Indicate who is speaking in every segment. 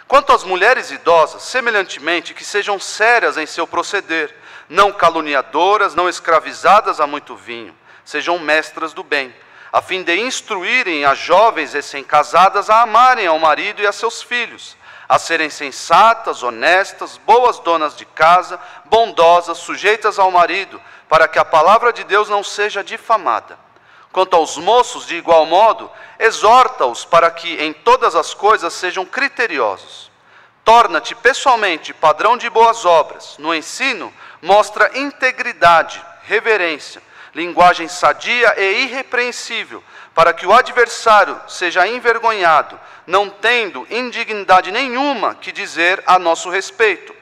Speaker 1: Quanto às mulheres idosas, semelhantemente, que sejam sérias em seu proceder, não caluniadoras, não escravizadas a muito vinho, sejam mestras do bem, a fim de instruírem as jovens recém-casadas a amarem ao marido e a seus filhos, a serem sensatas, honestas, boas donas de casa, bondosas, sujeitas ao marido, para que a palavra de Deus não seja difamada. Quanto aos moços, de igual modo, exorta-os para que em todas as coisas sejam criteriosos. Torna-te pessoalmente padrão de boas obras. No ensino, mostra integridade, reverência, linguagem sadia e irrepreensível, para que o adversário seja envergonhado, não tendo indignidade nenhuma que dizer a nosso respeito.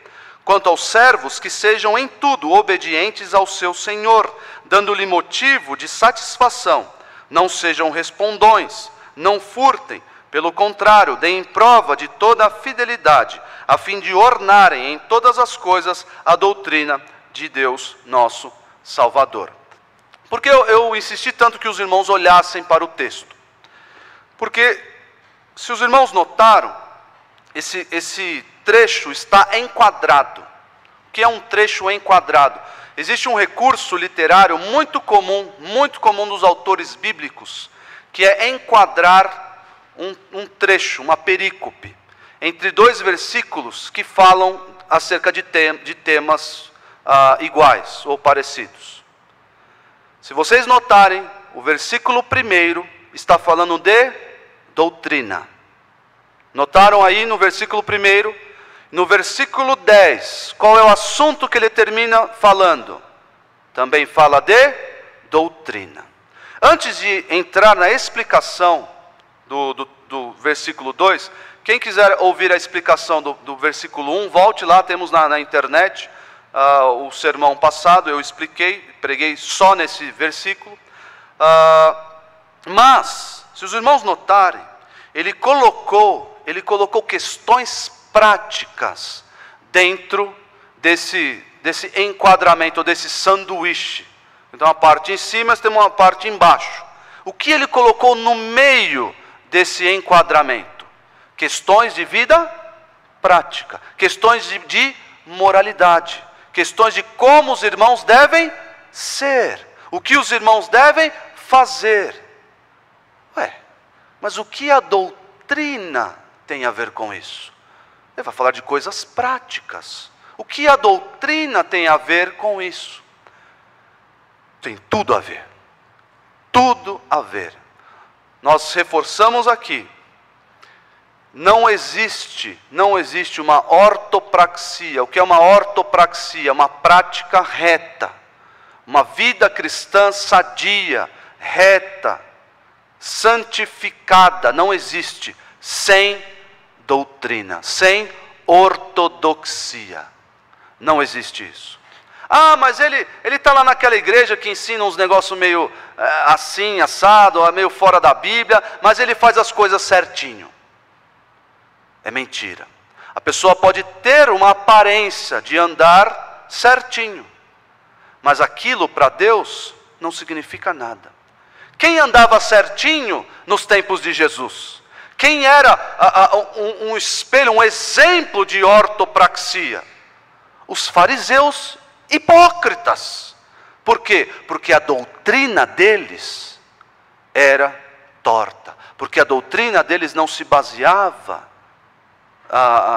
Speaker 1: Quanto aos servos, que sejam em tudo obedientes ao seu Senhor, dando-lhe motivo de satisfação. Não sejam respondões, não furtem, pelo contrário, deem prova de toda a fidelidade, a fim de ornarem em todas as coisas a doutrina de Deus, nosso Salvador. Por que eu insisti tanto que os irmãos olhassem para o texto? Porque, se os irmãos notaram, esse trecho está enquadrado. O que é um trecho enquadrado? Existe um recurso literário muito comum dos autores bíblicos, que é enquadrar um trecho, uma perícope, entre dois versículos que falam acerca de temas iguais ou parecidos. Se vocês notarem, o versículo 1 está falando de doutrina. Notaram aí no versículo 1? No versículo 10, qual é o assunto que ele termina falando? Também fala de doutrina. Antes de entrar na explicação do versículo 2, quem quiser ouvir a explicação do versículo 1, volte lá, temos na internet o sermão passado, eu expliquei, preguei só nesse versículo. Mas, se os irmãos notarem, ele colocou questões práticas dentro desse enquadramento, desse sanduíche. Então, uma parte em cima, temos uma parte embaixo. O que ele colocou no meio desse enquadramento? Questões de vida prática, questões de moralidade, questões de como os irmãos devem ser, o que os irmãos devem fazer. Mas o que a doutrina tem a ver com isso? Ele vai falar de coisas práticas. O que a doutrina tem a ver com isso? Tem tudo a ver. Tudo a ver. Nós reforçamos aqui. Não existe uma ortopraxia. O que é uma ortopraxia? Uma prática reta. Uma vida cristã sadia, reta, santificada. Não existe sem doutrina, sem ortodoxia. Não existe isso. Mas ele está lá naquela igreja que ensina uns negócios meio assim, assado, meio fora da Bíblia, mas ele faz as coisas certinho. É mentira. A pessoa pode ter uma aparência de andar certinho, mas aquilo para Deus não significa nada. Quem andava certinho nos tempos de Jesus? Quem era um espelho, um exemplo de ortopraxia? Os fariseus hipócritas. Por quê? Porque a doutrina deles era torta. Porque a doutrina deles não se baseava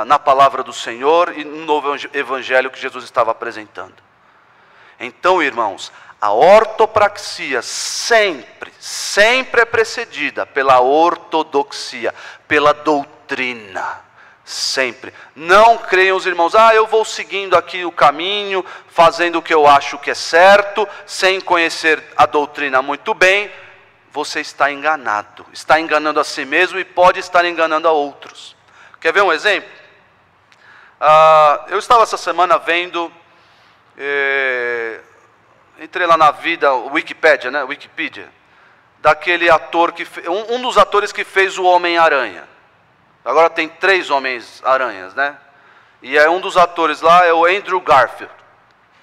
Speaker 1: na palavra do Senhor e no novo evangelho que Jesus estava apresentando. Então, irmãos, a ortopraxia sempre é precedida pela ortodoxia, pela doutrina. Sempre. Não creiam os irmãos, eu vou seguindo aqui o caminho, fazendo o que eu acho que é certo, sem conhecer a doutrina muito bem. Você está enganado. Está enganando a si mesmo e pode estar enganando a outros. Quer ver um exemplo? Eu estava essa semana vendo... entrei lá na vida, Wikipedia, né? Wikipedia, daquele ator que um dos atores que fez o Homem-Aranha. Agora tem 3 Homens-Aranhas, né? E um dos atores lá é o Andrew Garfield.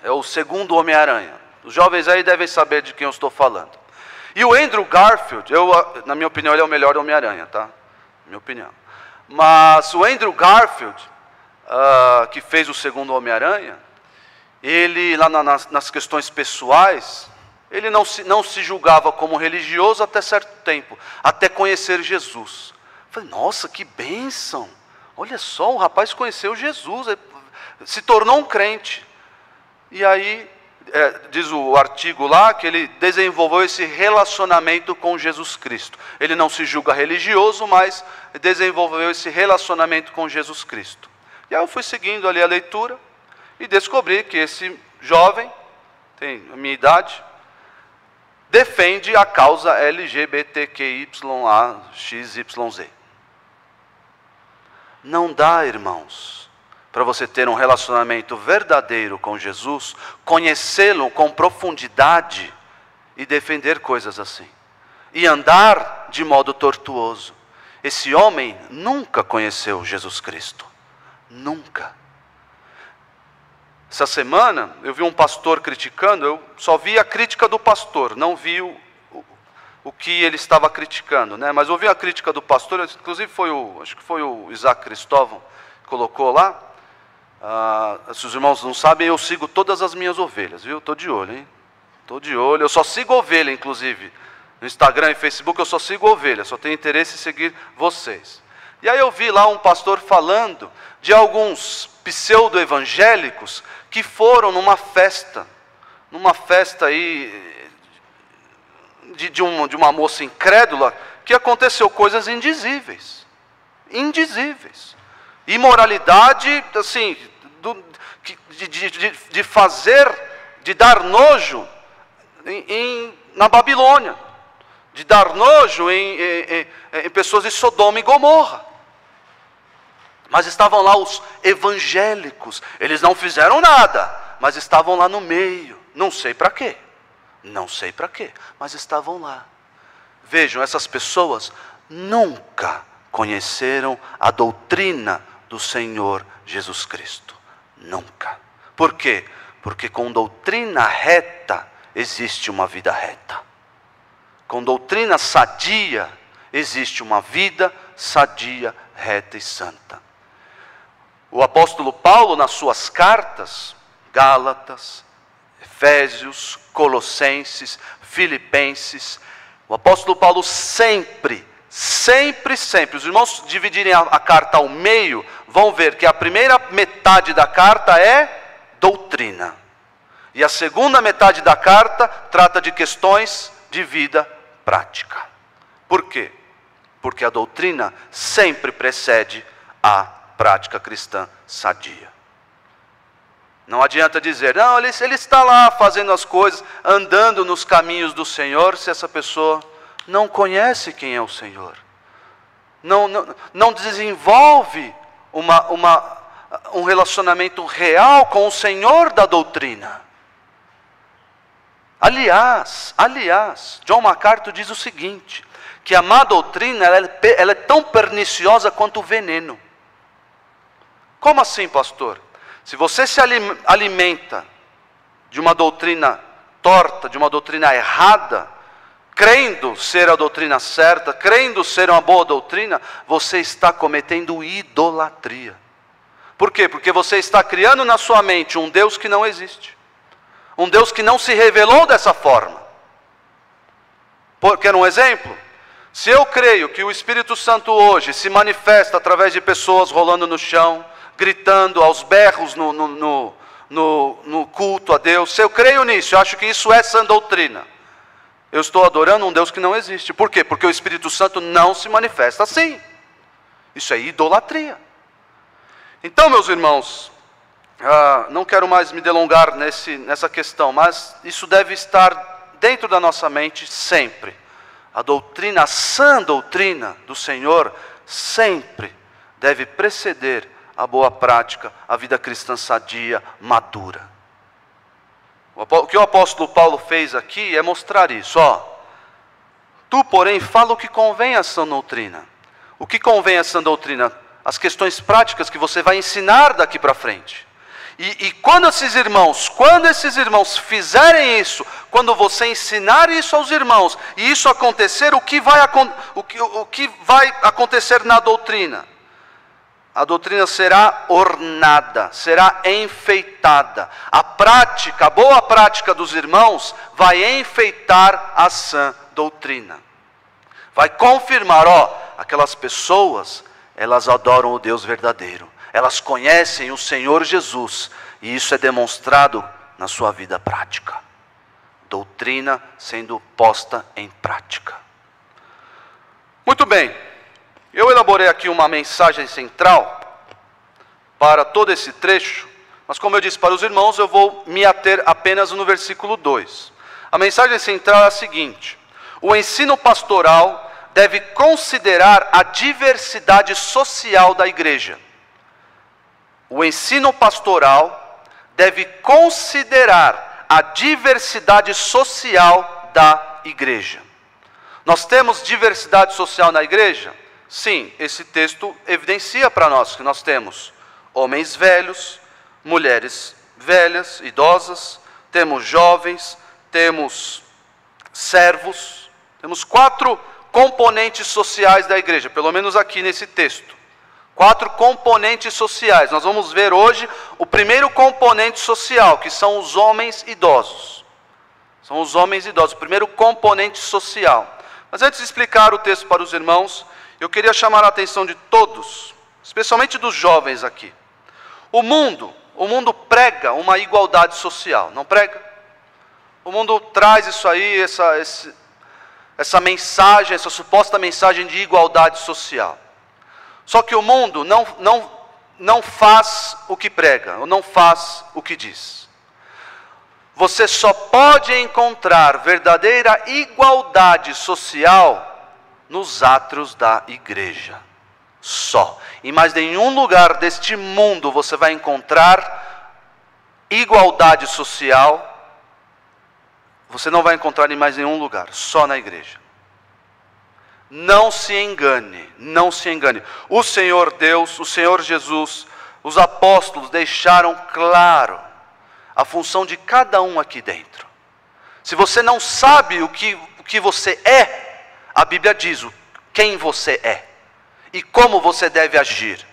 Speaker 1: É o segundo Homem-Aranha. Os jovens aí devem saber de quem eu estou falando. E o Andrew Garfield, na minha opinião, ele é o melhor Homem-Aranha, tá? Minha opinião. Mas o Andrew Garfield, que fez o segundo Homem-Aranha, ele, lá nas questões pessoais, ele não se julgava como religioso até certo tempo, até conhecer Jesus. Eu falei, nossa, que bênção! Olha só, o rapaz conheceu Jesus, se tornou um crente. E aí, diz o artigo lá, que ele desenvolveu esse relacionamento com Jesus Cristo. Ele não se julga religioso, mas desenvolveu esse relacionamento com Jesus Cristo. E aí eu fui seguindo ali a leitura e descobri que esse jovem, tem a minha idade, defende a causa LGBTQIAXYZ. Não dá, irmãos, para você ter um relacionamento verdadeiro com Jesus, conhecê-lo com profundidade e defender coisas assim. E andar de modo tortuoso. Esse homem nunca conheceu Jesus Cristo. Nunca. Essa semana eu vi um pastor criticando, eu só vi a crítica do pastor, não vi o que ele estava criticando, né? Mas eu vi a crítica do pastor, inclusive acho que foi o Isaac Cristóvão que colocou lá. Se os irmãos não sabem, eu sigo todas as minhas ovelhas, viu? Estou de olho, hein? Estou de olho, eu só sigo ovelha, inclusive. No Instagram e Facebook eu só sigo ovelha, só tenho interesse em seguir vocês. E aí eu vi lá um pastor falando de alguns pseudo-evangélicos que foram numa festa aí de uma moça incrédula, que aconteceu coisas indizíveis. Indizíveis. Imoralidade, assim, de dar nojo na Babilônia. De dar nojo em pessoas de Sodoma e Gomorra. Mas estavam lá os evangélicos, eles não fizeram nada, mas estavam lá no meio, não sei para quê, mas estavam lá. Vejam, essas pessoas nunca conheceram a doutrina do Senhor Jesus Cristo, nunca. Por quê? Porque com doutrina reta existe uma vida reta, com doutrina sadia existe uma vida sadia, reta e santa. O apóstolo Paulo, nas suas cartas, Gálatas, Efésios, Colossenses, Filipenses, o apóstolo Paulo sempre, os irmãos dividirem a carta ao meio, vão ver que a primeira metade da carta é doutrina. E a segunda metade da carta trata de questões de vida prática. Por quê? Porque a doutrina sempre precede a prática cristã sadia. Não adianta dizer, não, ele está lá fazendo as coisas, andando nos caminhos do Senhor, se essa pessoa não conhece quem é o Senhor. Não desenvolve um relacionamento real com o Senhor da doutrina. Aliás, John MacArthur diz o seguinte, que a má doutrina ela é tão perniciosa quanto o veneno. Como assim, pastor? Se você se alimenta de uma doutrina torta, de uma doutrina errada, crendo ser a doutrina certa, crendo ser uma boa doutrina, você está cometendo idolatria. Por quê? Porque você está criando na sua mente um Deus que não existe. Um Deus que não se revelou dessa forma. Quer um exemplo? Se eu creio que o Espírito Santo hoje se manifesta através de pessoas rolando no chão, gritando aos berros no culto a Deus, se eu creio nisso, eu acho que isso é sã doutrina, eu estou adorando um Deus que não existe. Por quê? Porque o Espírito Santo não se manifesta assim. Isso é idolatria. Então, meus irmãos, não quero mais me delongar nessa questão, mas isso deve estar dentro da nossa mente sempre. A doutrina, a sã doutrina do Senhor, sempre deve preceder a boa prática, a vida cristã sadia, madura. O que o apóstolo Paulo fez aqui é mostrar isso. Tu, porém, fala o que convém à sã doutrina. O que convém à sã doutrina? As questões práticas que você vai ensinar daqui para frente. E quando esses irmãos fizerem isso, quando você ensinar isso aos irmãos, e isso acontecer, o que vai acontecer na doutrina? a doutrina será ornada, será enfeitada. A prática, a boa prática dos irmãos vai enfeitar a sã doutrina. Vai confirmar, aquelas pessoas, elas adoram o Deus verdadeiro. Elas conhecem o Senhor Jesus, e isso é demonstrado na sua vida prática. Doutrina sendo posta em prática. Muito bem, eu elaborei aqui uma mensagem central para todo esse trecho, mas como eu disse para os irmãos, eu vou me ater apenas no versículo 2. A mensagem central é a seguinte: o ensino pastoral deve considerar a diversidade social da igreja. O ensino pastoral deve considerar a diversidade social da igreja. Nós temos diversidade social na igreja? Sim, esse texto evidencia para nós que nós temos homens velhos, mulheres velhas, idosas, temos jovens, temos servos, temos 4 componentes sociais da igreja, pelo menos aqui nesse texto. 4 componentes sociais. Nós vamos ver hoje o primeiro componente social, que são os homens idosos. São os homens idosos, o primeiro componente social. Mas antes de explicar o texto para os irmãos, eu queria chamar a atenção de todos, especialmente dos jovens aqui. O mundo prega uma igualdade social, não prega? O mundo traz isso aí, essa mensagem, essa suposta mensagem de igualdade social. Só que o mundo não faz o que prega, ou não faz o que diz. Você só pode encontrar verdadeira igualdade social nos átrios da igreja. Só. Em mais nenhum lugar deste mundo você vai encontrar igualdade social. Você não vai encontrar em mais nenhum lugar, só na igreja. Não se engane, não se engane. O Senhor Deus, o Senhor Jesus, os apóstolos deixaram claro a função de cada um aqui dentro. Se você não sabe o que você é, a Bíblia diz quem você é e como você deve agir.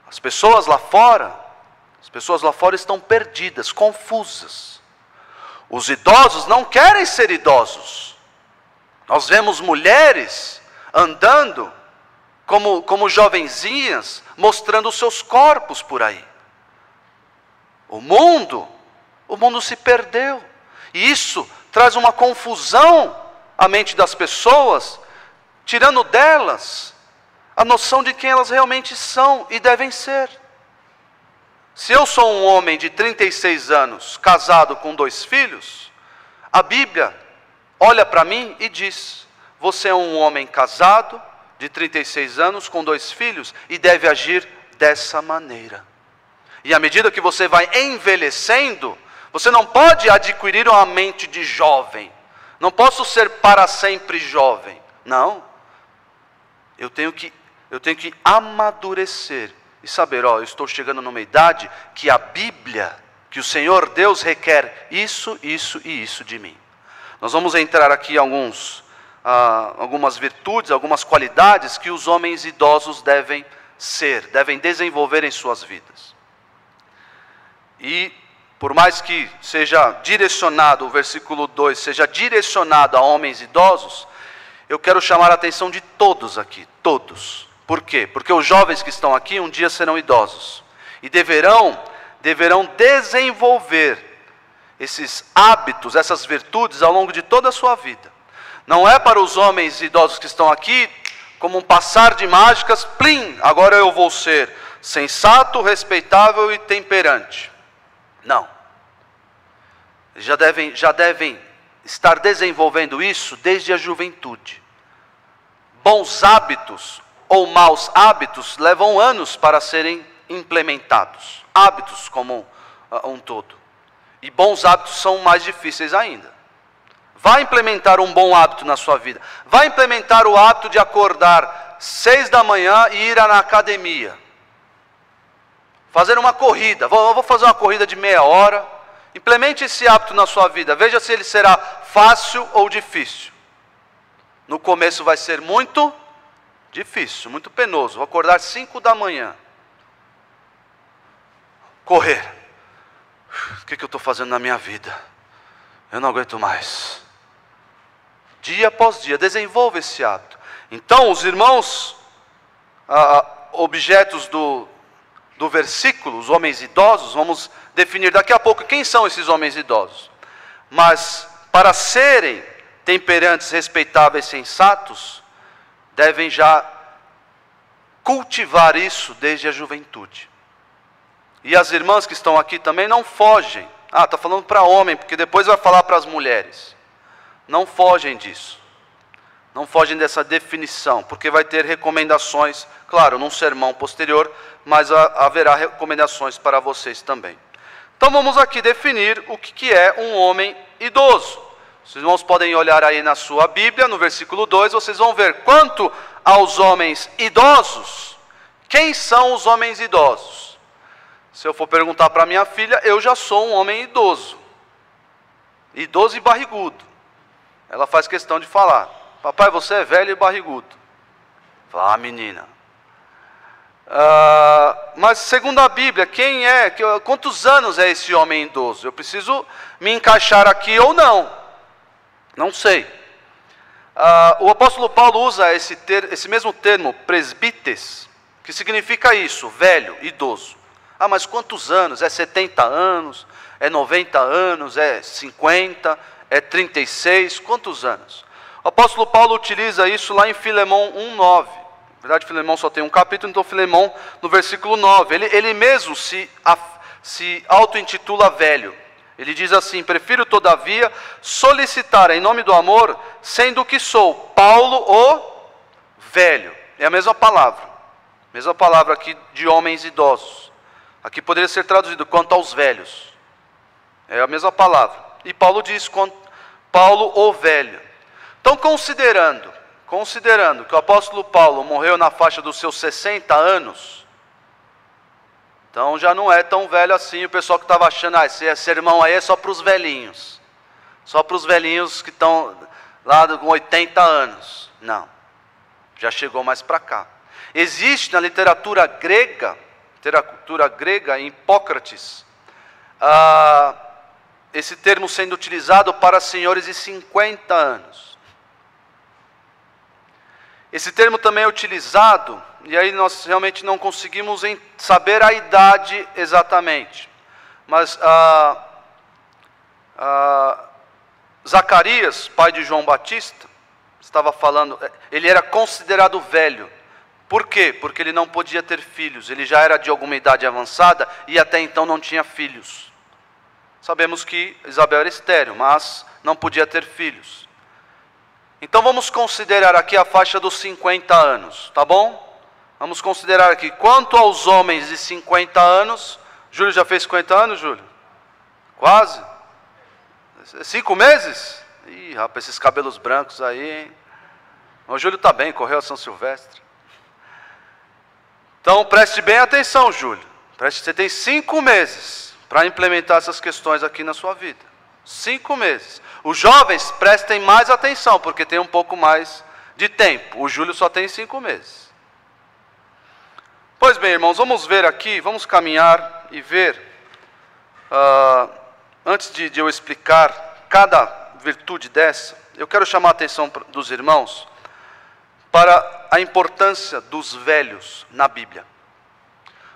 Speaker 1: As pessoas lá fora estão perdidas, confusas. Os idosos não querem ser idosos. Nós vemos mulheres andando como jovenzinhas, mostrando os seus corpos por aí. O mundo se perdeu. E isso traz uma confusão à mente das pessoas, tirando delas a noção de quem elas realmente são e devem ser. Se eu sou um homem de 36 anos, casado com 2 filhos, a Bíblia olha para mim e diz: você é um homem casado, de 36 anos, com 2 filhos, e deve agir dessa maneira. E à medida que você vai envelhecendo, você não pode adquirir uma mente de jovem. Não posso ser para sempre jovem. Não. Eu tenho que amadurecer e saber, eu estou chegando numa idade que a Bíblia, que o Senhor Deus requer isso, isso e isso de mim. Nós vamos entrar aqui em algumas virtudes, algumas qualidades que os homens idosos devem desenvolver em suas vidas. E por mais que seja direcionado, o versículo 2 seja direcionado a homens idosos, eu quero chamar a atenção de todos aqui, todos. Por quê? Porque os jovens que estão aqui um dia serão idosos e deverão desenvolver esses hábitos, essas virtudes ao longo de toda a sua vida. Não é para os homens idosos que estão aqui como um passar de mágicas, plim, agora eu vou ser sensato, respeitável e temperante. Não. Já devem estar desenvolvendo isso desde a juventude. Bons hábitos ou maus hábitos levam anos para serem implementados. Hábitos como um todo. E bons hábitos são mais difíceis ainda. Vai implementar um bom hábito na sua vida. Vai implementar o hábito de acordar 6 da manhã e ir na academia. Fazer uma corrida. Eu vou fazer uma corrida de meia hora. Implemente esse hábito na sua vida. Veja se ele será fácil ou difícil. No começo vai ser muito Difícil, muito penoso. Vou acordar 5 da manhã. Correr. O que eu estou fazendo na minha vida? Eu não aguento mais. Dia após dia, desenvolva esse hábito. Então, os irmãos, objetos do versículo, os homens idosos, vamos definir daqui a pouco quem são esses homens idosos. Mas, para serem temperantes, respeitáveis, sensatos, devem já cultivar isso desde a juventude. E as irmãs que estão aqui também não fogem. Está falando para homem, porque depois vai falar para as mulheres. Não fogem disso. Não fogem dessa definição, porque vai ter recomendações, claro, num sermão posterior, mas haverá recomendações para vocês também. Então vamos aqui definir o que é um homem idoso. Os irmãos podem olhar aí na sua Bíblia, no versículo 2, vocês vão ver quanto aos homens idosos, quem são os homens idosos? Se eu for perguntar para minha filha, eu já sou um homem idoso. Idoso e barrigudo. Ela faz questão de falar: papai, você é velho e barrigudo. Fala, menina. Mas segundo a Bíblia, quantos anos é esse homem idoso? Eu preciso me encaixar aqui ou não? Não sei. O apóstolo Paulo usa esse mesmo termo, presbites, que significa isso, velho, idoso. Mas quantos anos? É 70 anos? É 90 anos? É 50? É 36? Quantos anos? O apóstolo Paulo utiliza isso lá em Filemão 1:9. Na verdade, Filemão só tem um capítulo, então Filemão no versículo 9. Ele mesmo se auto-intitula velho. Ele diz assim: prefiro todavia solicitar em nome do amor, sendo que sou Paulo o velho. É a mesma palavra aqui de homens idosos. Aqui poderia ser traduzido quanto aos velhos. É a mesma palavra. E Paulo diz Paulo o velho. Então, considerando que o apóstolo Paulo morreu na faixa dos seus 60 anos, então já não é tão velho assim. O pessoal que estava achando, esse sermão aí é só para os velhinhos. Só para os velhinhos que estão lá com 80 anos. Não, já chegou mais para cá. Existe na literatura grega, em Hipócrates, esse termo sendo utilizado para senhores de 50 anos. Esse termo também é utilizado, e aí nós realmente não conseguimos saber a idade exatamente, mas Zacarias, pai de João Batista, estava falando, ele era considerado velho. Por quê? Porque ele não podia ter filhos, ele já era de alguma idade avançada e até então não tinha filhos. Sabemos que Isabel era estéril, mas não podia ter filhos. Então vamos considerar aqui a faixa dos 50 anos, tá bom? Vamos considerar aqui, quanto aos homens de 50 anos, Júlio já fez 50 anos, Júlio? Quase? 5 meses? Ih, rapaz, esses cabelos brancos aí, hein? O Júlio está bem, correu a São Silvestre. Então preste bem atenção, Júlio. Você tem 5 meses para implementar essas questões aqui na sua vida. 5 meses. Os jovens prestem mais atenção, porque tem um pouco mais de tempo. O Júlio só tem 5 meses. Pois bem, irmãos, vamos ver aqui, vamos caminhar e ver, antes de eu explicar cada virtude dessa, eu quero chamar a atenção dos irmãos para a importância dos velhos na Bíblia.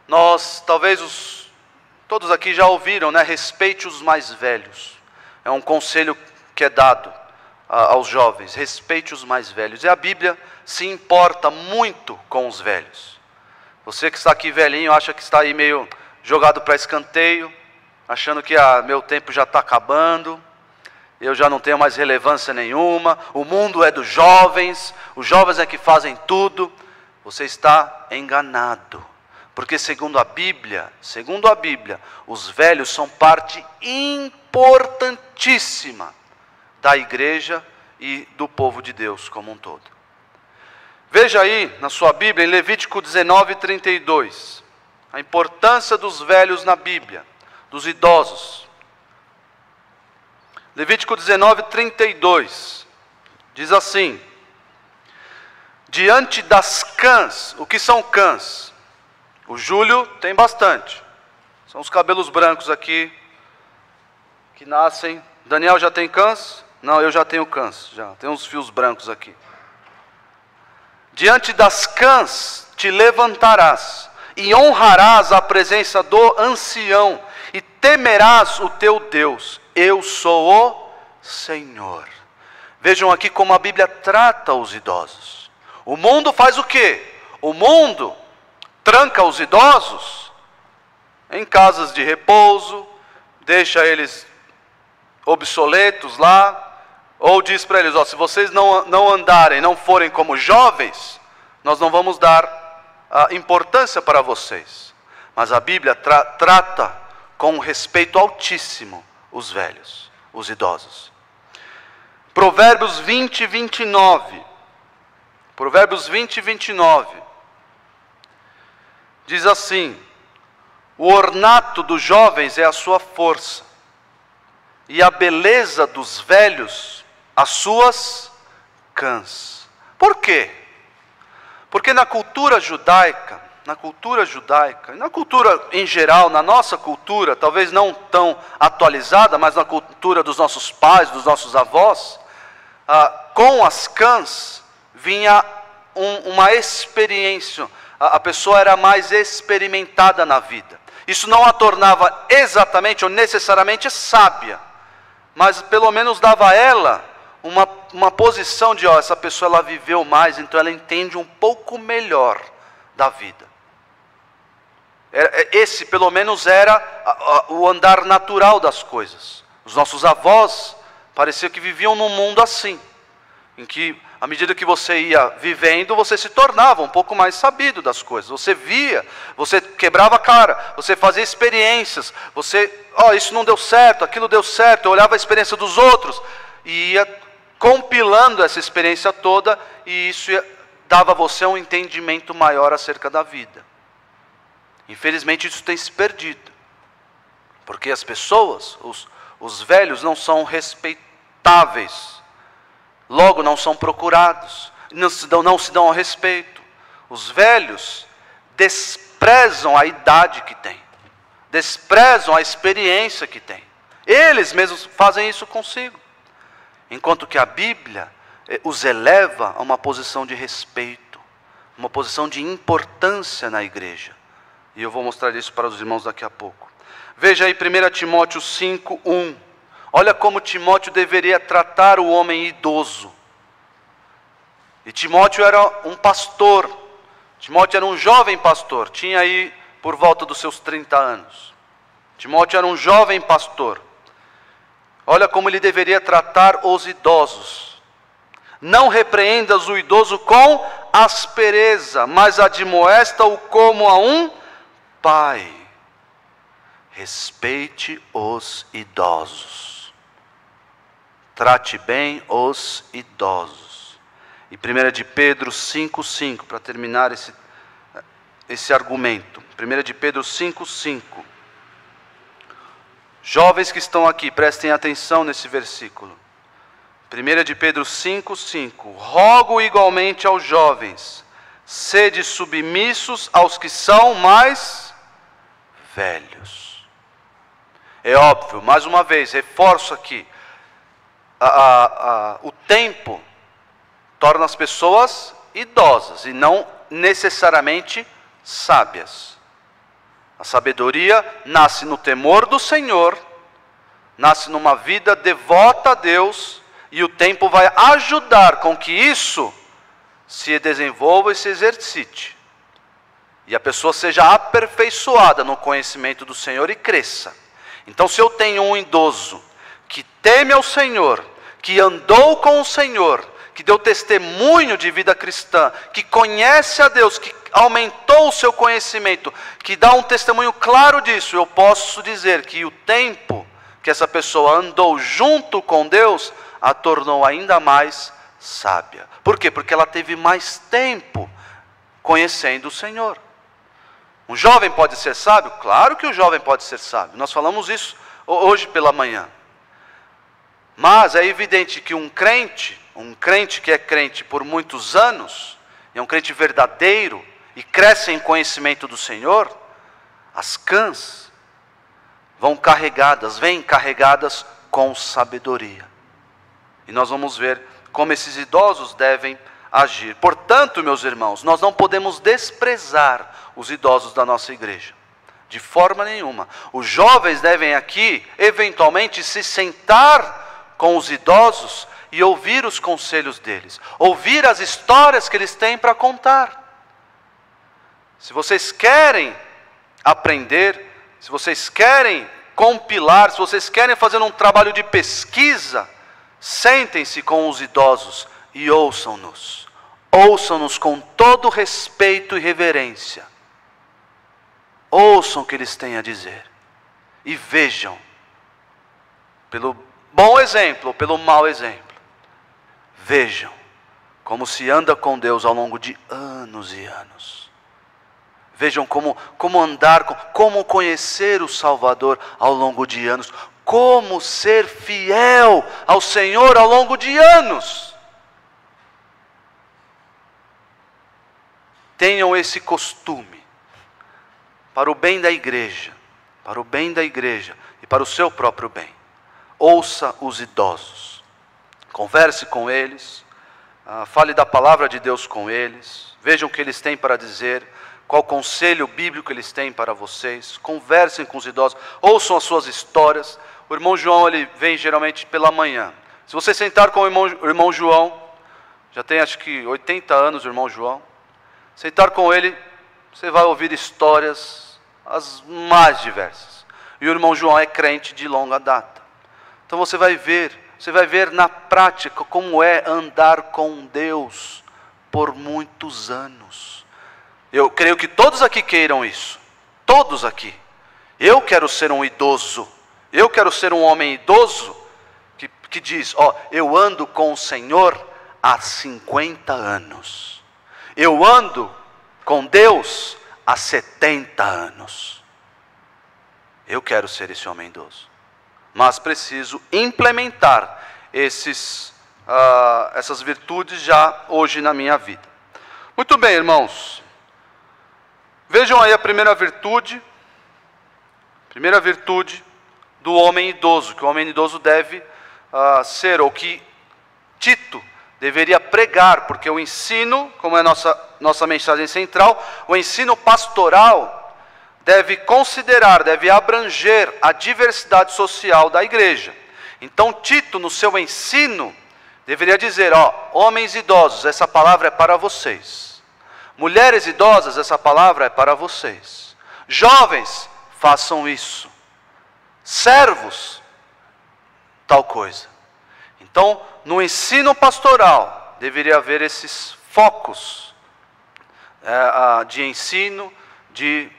Speaker 1: Nós, talvez todos aqui já ouviram, né? Respeite os mais velhos. É um conselho que é dado aos jovens, respeite os mais velhos. E a Bíblia se importa muito com os velhos. Você que está aqui velhinho, acha que está aí meio jogado para escanteio, achando que meu tempo já está acabando, eu já não tenho mais relevância nenhuma, o mundo é dos jovens, os jovens é que fazem tudo. Você está enganado, porque segundo a Bíblia, os velhos são parte importantíssima da igreja e do povo de Deus como um todo. Veja aí na sua Bíblia, em Levítico 19:32, a importância dos velhos na Bíblia, dos idosos. Levítico 19:32, diz assim: diante das cãs. O que são cãs? O Júlio tem bastante. São os cabelos brancos aqui, que nascem. Daniel já tem cãs? Não, eu já tenho cãs, já. Tem uns fios brancos aqui. Diante das cãs te levantarás, e honrarás a presença do ancião, e temerás o teu Deus. Eu sou o Senhor. Vejam aqui como a Bíblia trata os idosos. O mundo faz o quê? O mundo tranca os idosos em casas de repouso, deixa eles obsoletos lá, ou diz para eles, se vocês não andarem, não forem como jovens, nós não vamos dar importância para vocês. Mas a Bíblia trata com um respeito altíssimo os velhos, os idosos. Provérbios 20 e 29. Provérbios 20 e 29. Diz assim: o ornato dos jovens é a sua força, e a beleza dos velhos as suas cãs. Por quê? Porque na cultura judaica, e na cultura em geral, na nossa cultura, talvez não tão atualizada, mas na cultura dos nossos pais, dos nossos avós, com as cãs vinha uma experiência, a pessoa era mais experimentada na vida. Isso não a tornava exatamente ou necessariamente sábia, mas pelo menos dava a ela uma posição de, essa pessoa ela viveu mais, então ela entende um pouco melhor da vida. Esse pelo menos era o andar natural das coisas. Os nossos avós parecia que viviam num mundo assim, em que à medida que você ia vivendo, você se tornava um pouco mais sabido das coisas. Você via, você quebrava a cara, você fazia experiências, isso não deu certo, aquilo deu certo, eu olhava a experiência dos outros, e ia compilando essa experiência toda, e isso dava a você um entendimento maior acerca da vida. Infelizmente isso tem se perdido, porque as pessoas, os velhos não são respeitáveis, logo não são procurados, não se dão ao respeito. Os velhos desprezam a idade que têm, desprezam a experiência que têm. Eles mesmos fazem isso consigo. Enquanto que a Bíblia os eleva a uma posição de respeito, uma posição de importância na igreja. E eu vou mostrar isso para os irmãos daqui a pouco. Veja aí 1 Timóteo 5:1. Olha como Timóteo deveria tratar o homem idoso. E Timóteo era um pastor. Timóteo era um jovem pastor. Tinha aí por volta dos seus 30 anos. Timóteo era um jovem pastor. Olha como ele deveria tratar os idosos. Não repreendas o idoso com aspereza, mas admoesta-o como a um pai. Respeite os idosos. Trate bem os idosos. E 1 de Pedro 5:5, para terminar esse argumento. 1 de Pedro 5:5. Jovens que estão aqui, prestem atenção nesse versículo. 1 de Pedro 5:5. Rogo igualmente aos jovens, sede submissos aos que são mais velhos. É óbvio, mais uma vez, reforço aqui, o tempo torna as pessoas idosas e não necessariamente sábias. A sabedoria nasce no temor do Senhor, nasce numa vida devota a Deus, e o tempo vai ajudar com que isso se desenvolva e se exercite. E a pessoa seja aperfeiçoada no conhecimento do Senhor e cresça. Então, se eu tenho um idoso que teme ao Senhor, que andou com o Senhor, que deu testemunho de vida cristã, que conhece a Deus, que aumentou o seu conhecimento, que dá um testemunho claro disso, eu posso dizer que o tempo que essa pessoa andou junto com Deus, a tornou ainda mais sábia. Por quê? Porque ela teve mais tempo conhecendo o Senhor. Um jovem pode ser sábio? Claro que o jovem pode ser sábio. Nós falamos isso hoje pela manhã. Mas é evidente que um crente que é crente por muitos anos, e é um crente verdadeiro, e cresce em conhecimento do Senhor, as cãs vêm carregadas com sabedoria. E nós vamos ver como esses idosos devem agir. Portanto, meus irmãos, nós não podemos desprezar os idosos da nossa igreja, de forma nenhuma. Os jovens devem aqui, eventualmente, se sentar com os idosos e ouvir os conselhos deles, ouvir as histórias que eles têm para contar. Se vocês querem aprender, se vocês querem compilar, se vocês querem fazer um trabalho de pesquisa, sentem-se com os idosos e ouçam-nos. Ouçam-nos com todo respeito e reverência. Ouçam o que eles têm a dizer. E vejam, pelo bom exemplo ou pelo mau exemplo, vejam como se anda com Deus ao longo de anos e anos. Vejam como andar, como conhecer o Salvador ao longo de anos. Como ser fiel ao Senhor ao longo de anos. Tenham esse costume, para o bem da igreja, e para o seu próprio bem. Ouça os idosos, converse com eles, fale da palavra de Deus com eles, vejam o que eles têm para dizer, qual conselho bíblico eles têm para vocês, conversem com os idosos, ouçam as suas histórias. O irmão João, ele vem geralmente pela manhã. Se você sentar com o irmão João, já tem acho que 80 anos o irmão João, sentar com ele, você vai ouvir histórias as mais diversas. E o irmão João é crente de longa data. Então você vai ver na prática como é andar com Deus por muitos anos. Eu creio que todos aqui queiram isso. Todos aqui. Eu quero ser um idoso. Eu quero ser um homem idoso que diz, eu ando com o Senhor há 50 anos. Eu ando com Deus há 70 anos. Eu quero ser esse homem idoso. Mas preciso implementar essas virtudes já hoje na minha vida. Muito bem, irmãos. Vejam aí a primeira virtude do homem idoso, que o homem idoso deve ser, ou que Tito deveria pregar, porque o ensino, como é a nossa mensagem central, o ensino pastoral deve abranger a diversidade social da igreja. Então Tito, no seu ensino, deveria dizer, homens idosos, essa palavra é para vocês. Mulheres idosas, essa palavra é para vocês. Jovens, façam isso. Servos, tal coisa. Então, no ensino pastoral, deveria haver esses focos de ensino, de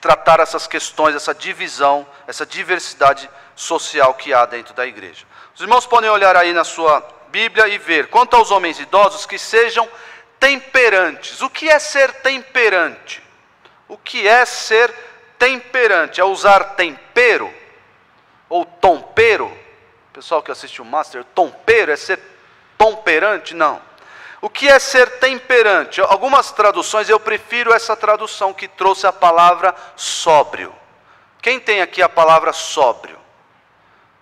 Speaker 1: tratar essas questões, essa divisão, essa diversidade social que há dentro da igreja. Os irmãos podem olhar aí na sua Bíblia e ver, quanto aos homens idosos, que sejam temperantes. O que é ser temperante? O que é ser temperante? É usar tempero? Ou tompeiro? O pessoal que assiste o Master, tompeiro é ser temperante? Não. O que é ser temperante? Algumas traduções, eu prefiro essa tradução que trouxe a palavra sóbrio. Quem tem aqui a palavra sóbrio?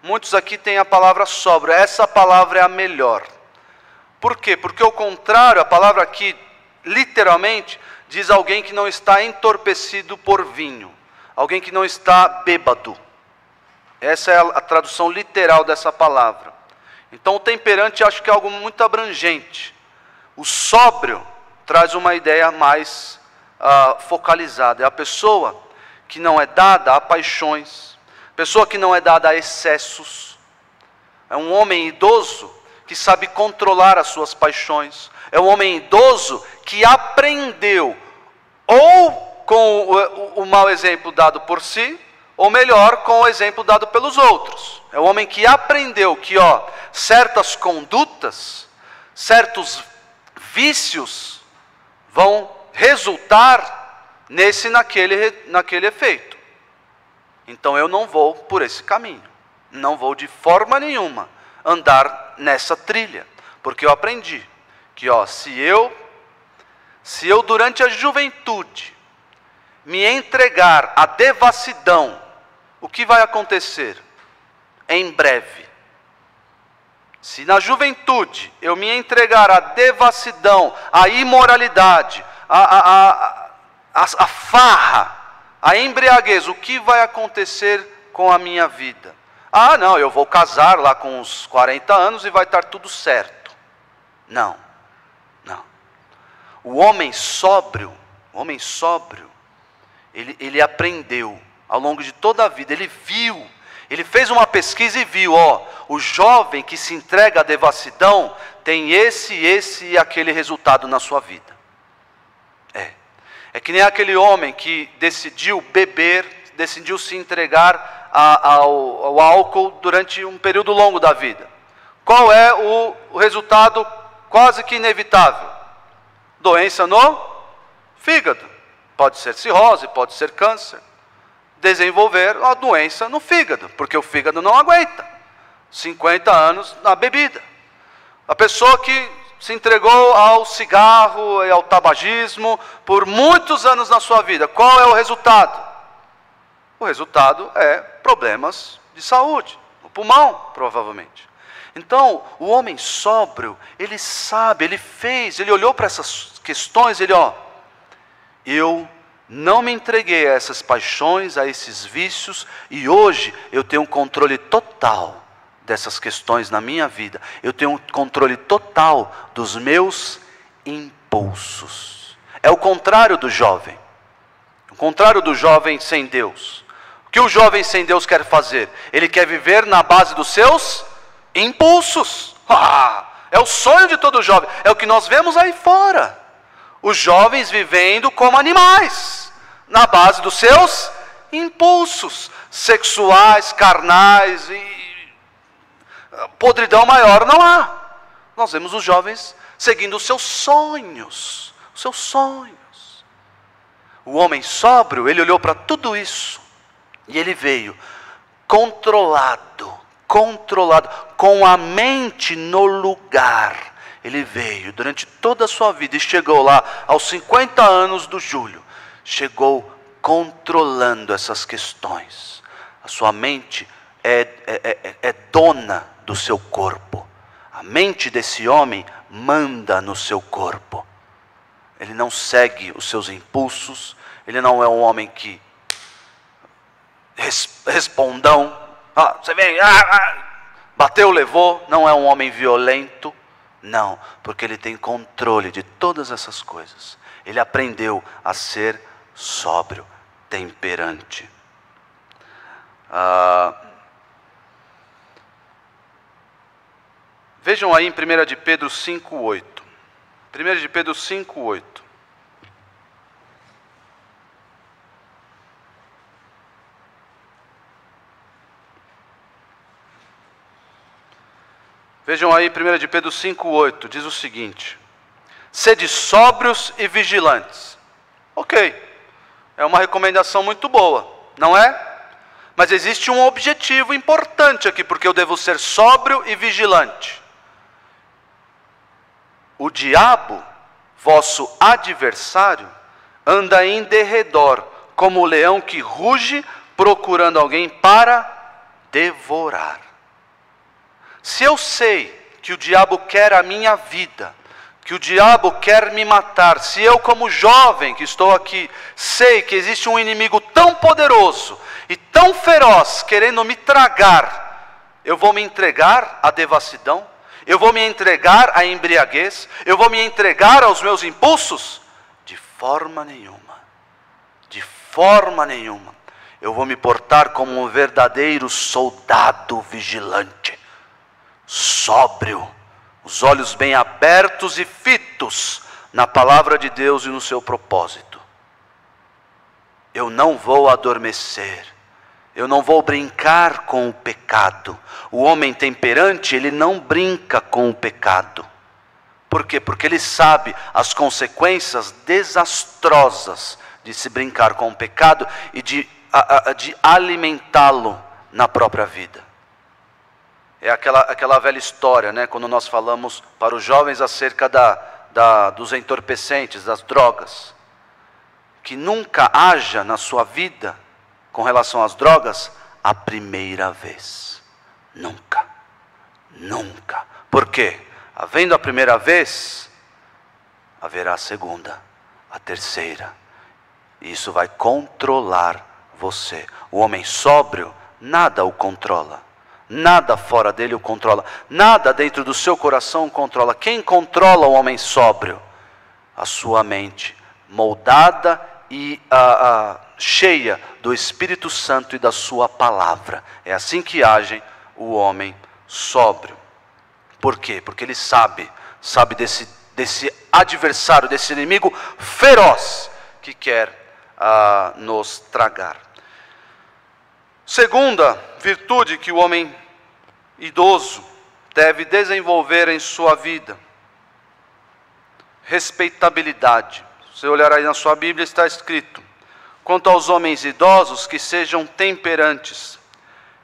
Speaker 1: Muitos aqui têm a palavra sóbrio. Essa palavra é a melhor. Por quê? Porque ao contrário, a palavra aqui, literalmente, diz alguém que não está entorpecido por vinho. Alguém que não está bêbado. Essa é a tradução literal dessa palavra. Então o temperante acho que é algo muito abrangente. O sóbrio traz uma ideia mais focalizada. É a pessoa que não é dada a paixões. Pessoa que não é dada a excessos. É um homem idoso que sabe controlar as suas paixões. É um homem idoso que aprendeu, ou com o mau exemplo dado por si, ou melhor, com o exemplo dado pelos outros. É um homem que aprendeu que certas condutas, certos vícios vão resultar naquele efeito. Então eu não vou por esse caminho. Não vou de forma nenhuma andar nessa trilha, porque eu aprendi que se eu Se eu durante a juventude me entregar à devassidão, o que vai acontecer? Em breve. Se na juventude eu me entregar à devassidão, à imoralidade, à farra, à embriaguez, o que vai acontecer com a minha vida? Ah, não, eu vou casar lá com uns 40 anos e vai estar tudo certo. Não, não. O homem sóbrio, ele aprendeu ao longo de toda a vida, ele viu, ele fez uma pesquisa e viu, o jovem que se entrega à devassidão tem esse e aquele resultado na sua vida. É que nem aquele homem que decidiu beber, decidiu se entregar ao álcool durante um período longo da vida. Qual é o resultado quase que inevitável? Doença no fígado. Pode ser cirrose, pode ser câncer. Desenvolver a doença no fígado, porque o fígado não aguenta 50 anos na bebida. A pessoa que se entregou ao cigarro e ao tabagismo por muitos anos na sua vida, qual é o resultado? O resultado é problemas de saúde, no pulmão, provavelmente. Então, o homem sóbrio, ele sabe, ele olhou para essas questões, eu não me entreguei a essas paixões, a esses vícios, e hoje eu tenho um controle total dessas questões na minha vida. Eu tenho um controle total dos meus impulsos. É o contrário do jovem. O contrário do jovem sem Deus. O que o jovem sem Deus quer fazer? Ele quer viver na base dos seus impulsos. É o sonho de todo jovem. É o que nós vemos aí fora. Os jovens vivendo como animais, na base dos seus impulsos sexuais, carnais, e podridão maior não há. Nós vemos os jovens seguindo os seus sonhos, O homem sóbrio, ele olhou para tudo isso, e ele veio controlado, com a mente no lugar. Ele veio durante toda a sua vida e chegou lá aos 50 anos do Júlio. Chegou controlando essas questões. A sua mente é dona do seu corpo. A mente desse homem manda no seu corpo. Ele não segue os seus impulsos. Ele não é um homem que respondão. Você vem, bateu, levou. Não é um homem violento. Não, porque ele tem controle de todas essas coisas. Ele aprendeu a ser sóbrio, temperante. Vejam aí em 1 de Pedro 5,8. 1 de Pedro 5,8. Vejam aí 1 de Pedro 5,8, diz o seguinte: sede sóbrios e vigilantes. Ok, é uma recomendação muito boa, não é? Mas existe um objetivo importante aqui, porque eu devo ser sóbrio e vigilante. O diabo, vosso adversário, anda em derredor, como o leão que ruge, procurando alguém para devorar. Se eu sei que o diabo quer a minha vida, que o diabo quer me matar, se eu como jovem que estou aqui, sei que existe um inimigo tão poderoso e tão feroz querendo me tragar, eu vou me entregar à devassidão? Eu vou me entregar à embriaguez? Eu vou me entregar aos meus impulsos? De forma nenhuma. De forma nenhuma. Eu vou me portar como um verdadeiro soldado vigilante, sóbrio, os olhos bem abertos e fitos na palavra de Deus e no seu propósito. Eu não vou adormecer. Eu não vou brincar com o pecado. O homem temperante, ele não brinca com o pecado. Por quê? Porque ele sabe as consequências desastrosas de se brincar com o pecado e de alimentá-lo na própria vida. É aquela velha história, né? Quando nós falamos para os jovens acerca dos entorpecentes, das drogas, que nunca haja na sua vida, com relação às drogas, a primeira vez. Nunca. Nunca. Por quê? Havendo a primeira vez, haverá a segunda, a terceira. E isso vai controlar você. O homem sóbrio, nada o controla. Nada fora dele o controla. Nada dentro do seu coração o controla. Quem controla o homem sóbrio? A sua mente, moldada e cheia do Espírito Santo e da sua palavra. É assim que age o homem sóbrio. Por quê? Porque ele sabe desse adversário, desse inimigo feroz que quer nos tragar. Segunda virtude que o homem idoso deve desenvolver em sua vida: respeitabilidade. Se você olhar aí na sua Bíblia, está escrito: quanto aos homens idosos, que sejam temperantes,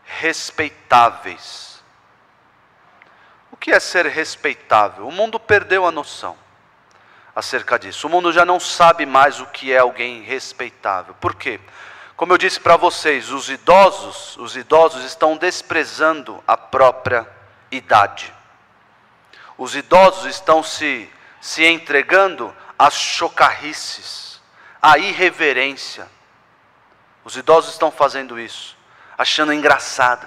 Speaker 1: respeitáveis. O que é ser respeitável? O mundo perdeu a noção acerca disso. O mundo já não sabe mais o que é alguém respeitável. Por quê? Como eu disse para vocês, os idosos estão desprezando a própria idade. Os idosos estão se entregando às chocarrices, à irreverência. Os idosos estão fazendo isso, achando engraçado,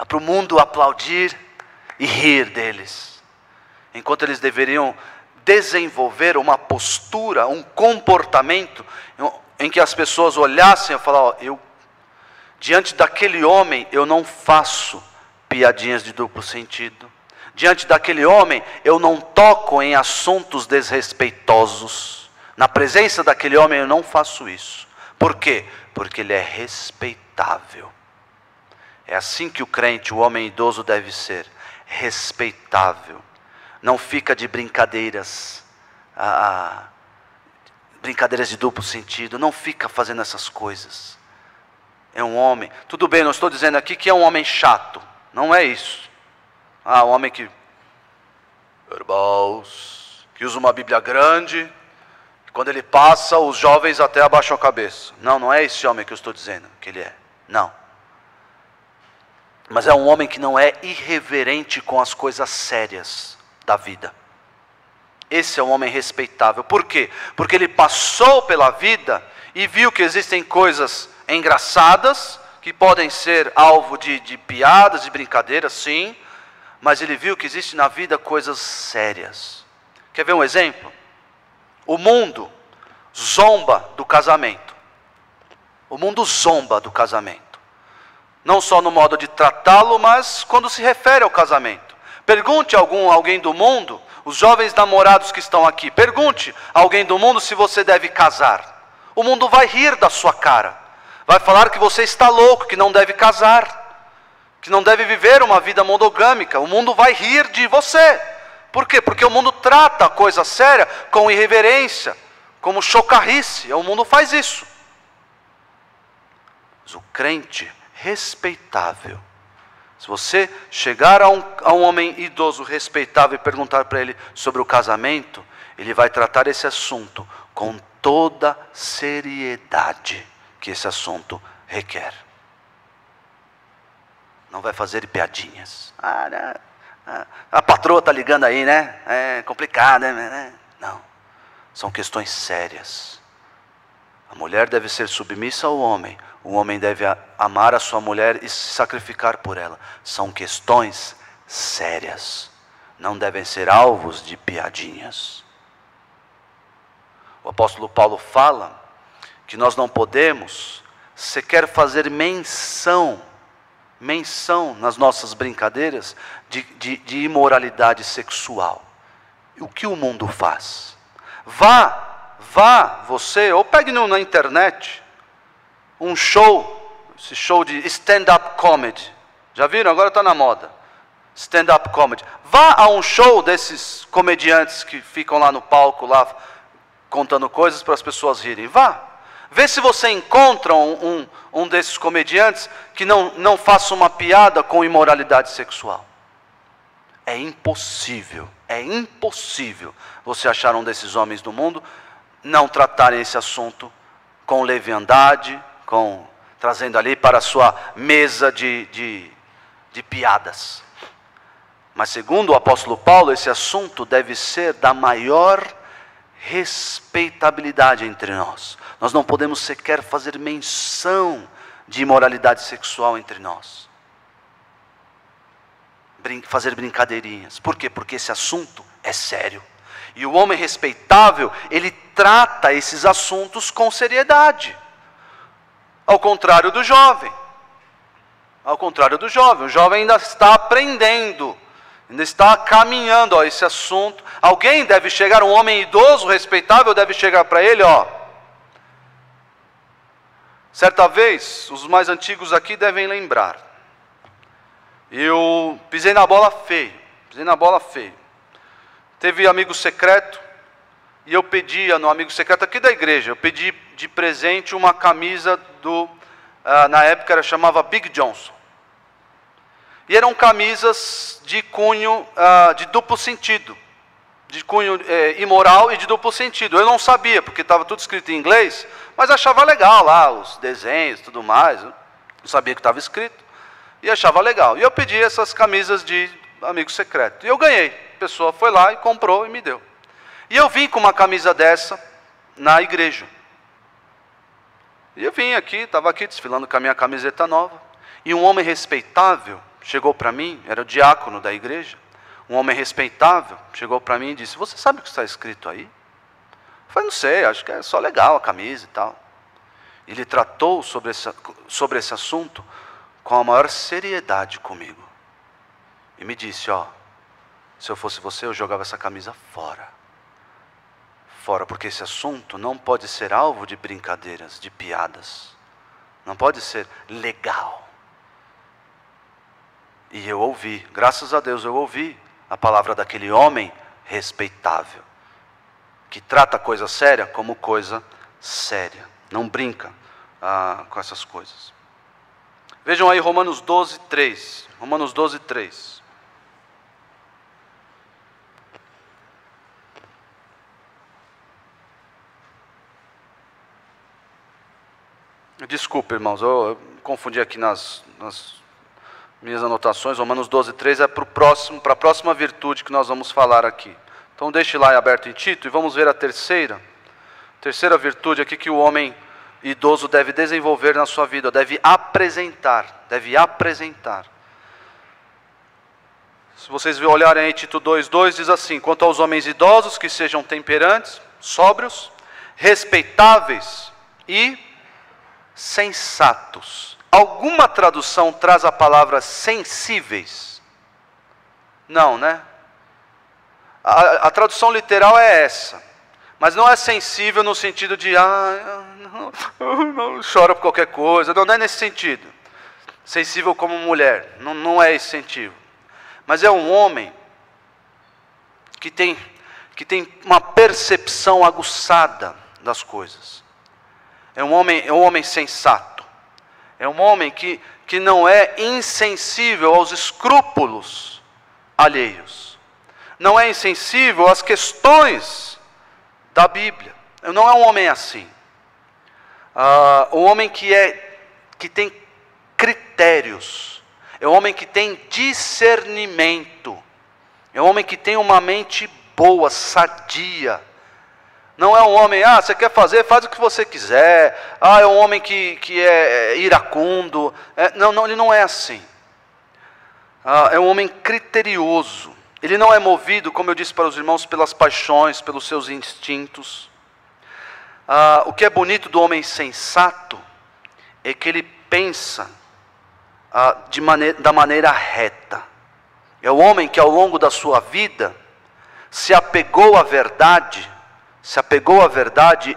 Speaker 1: para o mundo aplaudir e rir deles, enquanto eles deveriam desenvolver uma postura, um comportamento em que as pessoas olhassem e falassem: diante daquele homem eu não faço piadinhas de duplo sentido, diante daquele homem eu não toco em assuntos desrespeitosos, na presença daquele homem eu não faço isso. Por quê? Porque ele é respeitável. É assim que o crente, o homem idoso, deve ser: respeitável. Não fica de brincadeiras, brincadeiras de duplo sentido, não fica fazendo essas coisas. É um homem, tudo bem, não estou dizendo aqui que é um homem chato, não é isso. Um homem que usa uma Bíblia grande, quando ele passa, os jovens até abaixam a cabeça. Não é esse homem que eu estou dizendo que ele é, não. Mas é um homem que não é irreverente com as coisas sérias da vida. Esse é um homem respeitável. Por quê? Porque ele passou pela vida e viu que existem coisas engraçadas, que podem ser alvo de piadas, de brincadeiras, sim, mas ele viu que existe na vida coisas sérias. Quer ver um exemplo? O mundo zomba do casamento. O mundo zomba do casamento. Não só no modo de tratá-lo, mas quando se refere ao casamento. Pergunte a alguém do mundo, os jovens namorados que estão aqui, pergunte a alguém do mundo se você deve casar. O mundo vai rir da sua cara. Vai falar que você está louco, que não deve casar, que não deve viver uma vida monogâmica. O mundo vai rir de você. Por quê? Porque o mundo trata a coisa séria com irreverência, como chocarrice. O mundo faz isso. Mas o crente respeitável, se você chegar a um homem idoso respeitável e perguntar para ele sobre o casamento, ele vai tratar esse assunto com toda seriedade que esse assunto requer. Não vai fazer piadinhas. A patroa está ligando aí, né? É complicado, né? Não. São questões sérias. A mulher deve ser submissa ao homem. O homem deve amar a sua mulher e se sacrificar por ela. São questões sérias. Não devem ser alvos de piadinhas. O apóstolo Paulo fala que nós não podemos sequer fazer menção nas nossas brincadeiras de imoralidade sexual. O que o mundo faz? Vá você, ou pegue na internet um esse show de stand-up comedy. Já viram? Agora está na moda. Stand-up comedy. Vá a um show desses comediantes que ficam lá no palco, lá contando coisas para as pessoas rirem. Vá. Vê se você encontra um desses comediantes que não faça uma piada com imoralidade sexual. É impossível É impossível você achar um desses homens do mundo não tratarem esse assunto com leviandade, trazendo ali para a sua mesa de piadas. Mas segundo o apóstolo Paulo, esse assunto deve ser da maior respeitabilidade entre nós. Nós não podemos sequer fazer menção de imoralidade sexual entre nós. Fazer brincadeirinhas. Por quê? Porque esse assunto é sério. E o homem respeitável, ele trata esses assuntos com seriedade. Ao contrário do jovem. Ao contrário do jovem. O jovem ainda está aprendendo. Ainda está caminhando esse assunto. Alguém deve chegar, um homem idoso, respeitável, deve chegar para ele, certa vez, os mais antigos aqui devem lembrar. Eu pisei na bola feio. Teve amigo secreto, e eu pedia no amigo secreto aqui da igreja, eu pedi de presente uma camisa na época chamava Big Johnson. E eram camisas de cunho de duplo sentido, de cunho imoral e de duplo sentido. Eu não sabia, porque estava tudo escrito em inglês, mas achava legal lá, os desenhos e tudo mais. Eu não sabia que estava escrito, e achava legal. E eu pedi essas camisas de amigo secreto. E eu ganhei. A pessoa foi lá e comprou e me deu. E eu vim com uma camisa dessa na igreja. E eu vim aqui, estava aqui desfilando com a minha camiseta nova. E um homem respeitável chegou para mim, era o diácono da igreja. Um homem respeitável chegou para mim e disse: "Você sabe o que está escrito aí?" Eu falei: "Não sei, acho que é só legal a camisa e tal." Ele tratou sobre esse assunto com a maior seriedade comigo. E me disse: se eu fosse você, eu jogava essa camisa fora. Fora, porque esse assunto não pode ser alvo de brincadeiras, de piadas. Não pode ser legal. E eu ouvi, graças a Deus eu ouvi a palavra daquele homem respeitável, que trata a coisa séria como coisa séria. Não brinca com essas coisas. Vejam aí Romanos 12:3. Romanos 12:3. Desculpe, irmãos, eu confundi aqui nas minhas anotações. Romanos 12:3 é para a próxima virtude que nós vamos falar aqui. Então deixe lá aberto em Tito e vamos ver a terceira virtude aqui que o homem idoso deve desenvolver na sua vida, deve apresentar. Se vocês olharem aí Tito 2:2, diz assim: "Quanto aos homens idosos, que sejam temperantes, sóbrios, respeitáveis e sensatos." Alguma tradução traz a palavra sensíveis? Não, né? A tradução literal é essa. Mas não é sensível no sentido de não chora por qualquer coisa. Não é nesse sentido. Sensível como mulher. Não é esse sentido. Mas é um homem que tem uma percepção aguçada das coisas. É um homem sensato. É um homem que não é insensível aos escrúpulos alheios. Não é insensível às questões da Bíblia. Não é um homem assim. Um homem que tem critérios. É um homem que tem discernimento. É um homem que tem uma mente boa, sadia. Não é um homem, você quer fazer, faz o que você quiser. É um homem que é iracundo. Não, ele não é assim. É um homem criterioso. Ele não é movido, como eu disse para os irmãos, pelas paixões, pelos seus instintos. O que é bonito do homem sensato é que ele pensa da maneira reta. É o homem que ao longo da sua vida se apegou à verdade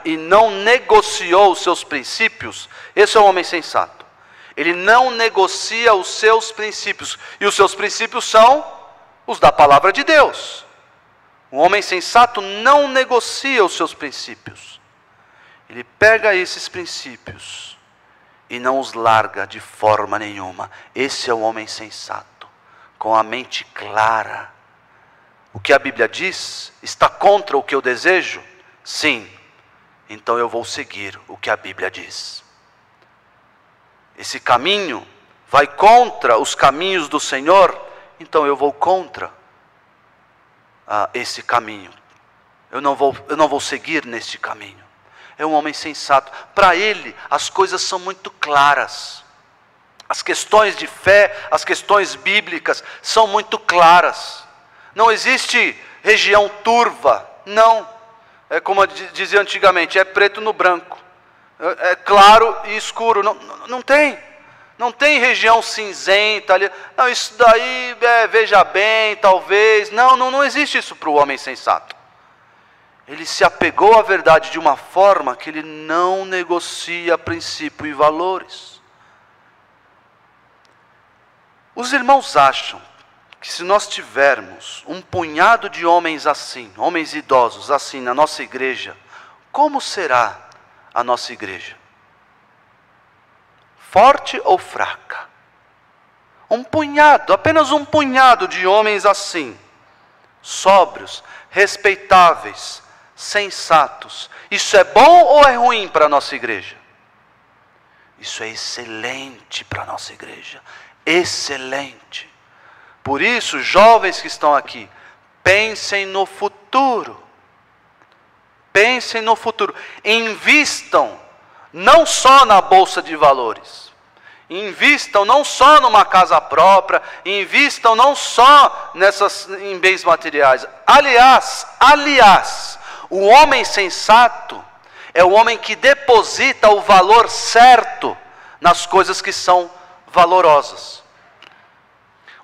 Speaker 1: e não negociou os seus princípios. Esse é um homem sensato. Ele não negocia os seus princípios. E os seus princípios são os da palavra de Deus. O homem sensato não negocia os seus princípios. Ele pega esses princípios e não os larga de forma nenhuma. Esse é o homem sensato, com a mente clara, o que a Bíblia diz está contra o que eu desejo? Sim. Então eu vou seguir o que a Bíblia diz. Esse caminho vai contra os caminhos do Senhor? Então eu vou contra esse caminho. Eu não vou seguir neste caminho. É um homem sensato. Para ele, as coisas são muito claras. As questões de fé, as questões bíblicas são muito claras. Não existe região turva. Não. É como dizia antigamente, é preto no branco. É claro e escuro. Não tem. Não tem região cinzenta ali. Não, isso daí, veja bem, talvez. Não existe isso para o homem sensato. Ele se apegou à verdade de uma forma que ele não negocia princípio e valores. Os irmãos acham que se nós tivermos um punhado de homens assim, homens idosos assim na nossa igreja, como será a nossa igreja? Forte ou fraca? Um punhado, apenas um punhado de homens assim, sóbrios, respeitáveis, sensatos. Isso é bom ou é ruim para a nossa igreja? Isso é excelente para a nossa igreja. Excelente. Por isso, jovens que estão aqui, pensem no futuro. Pensem no futuro. Invistam não só na bolsa de valores. Invistam não só numa casa própria, invistam não só em bens materiais. Aliás, o homem sensato é o homem que deposita o valor certo nas coisas que são valorosas.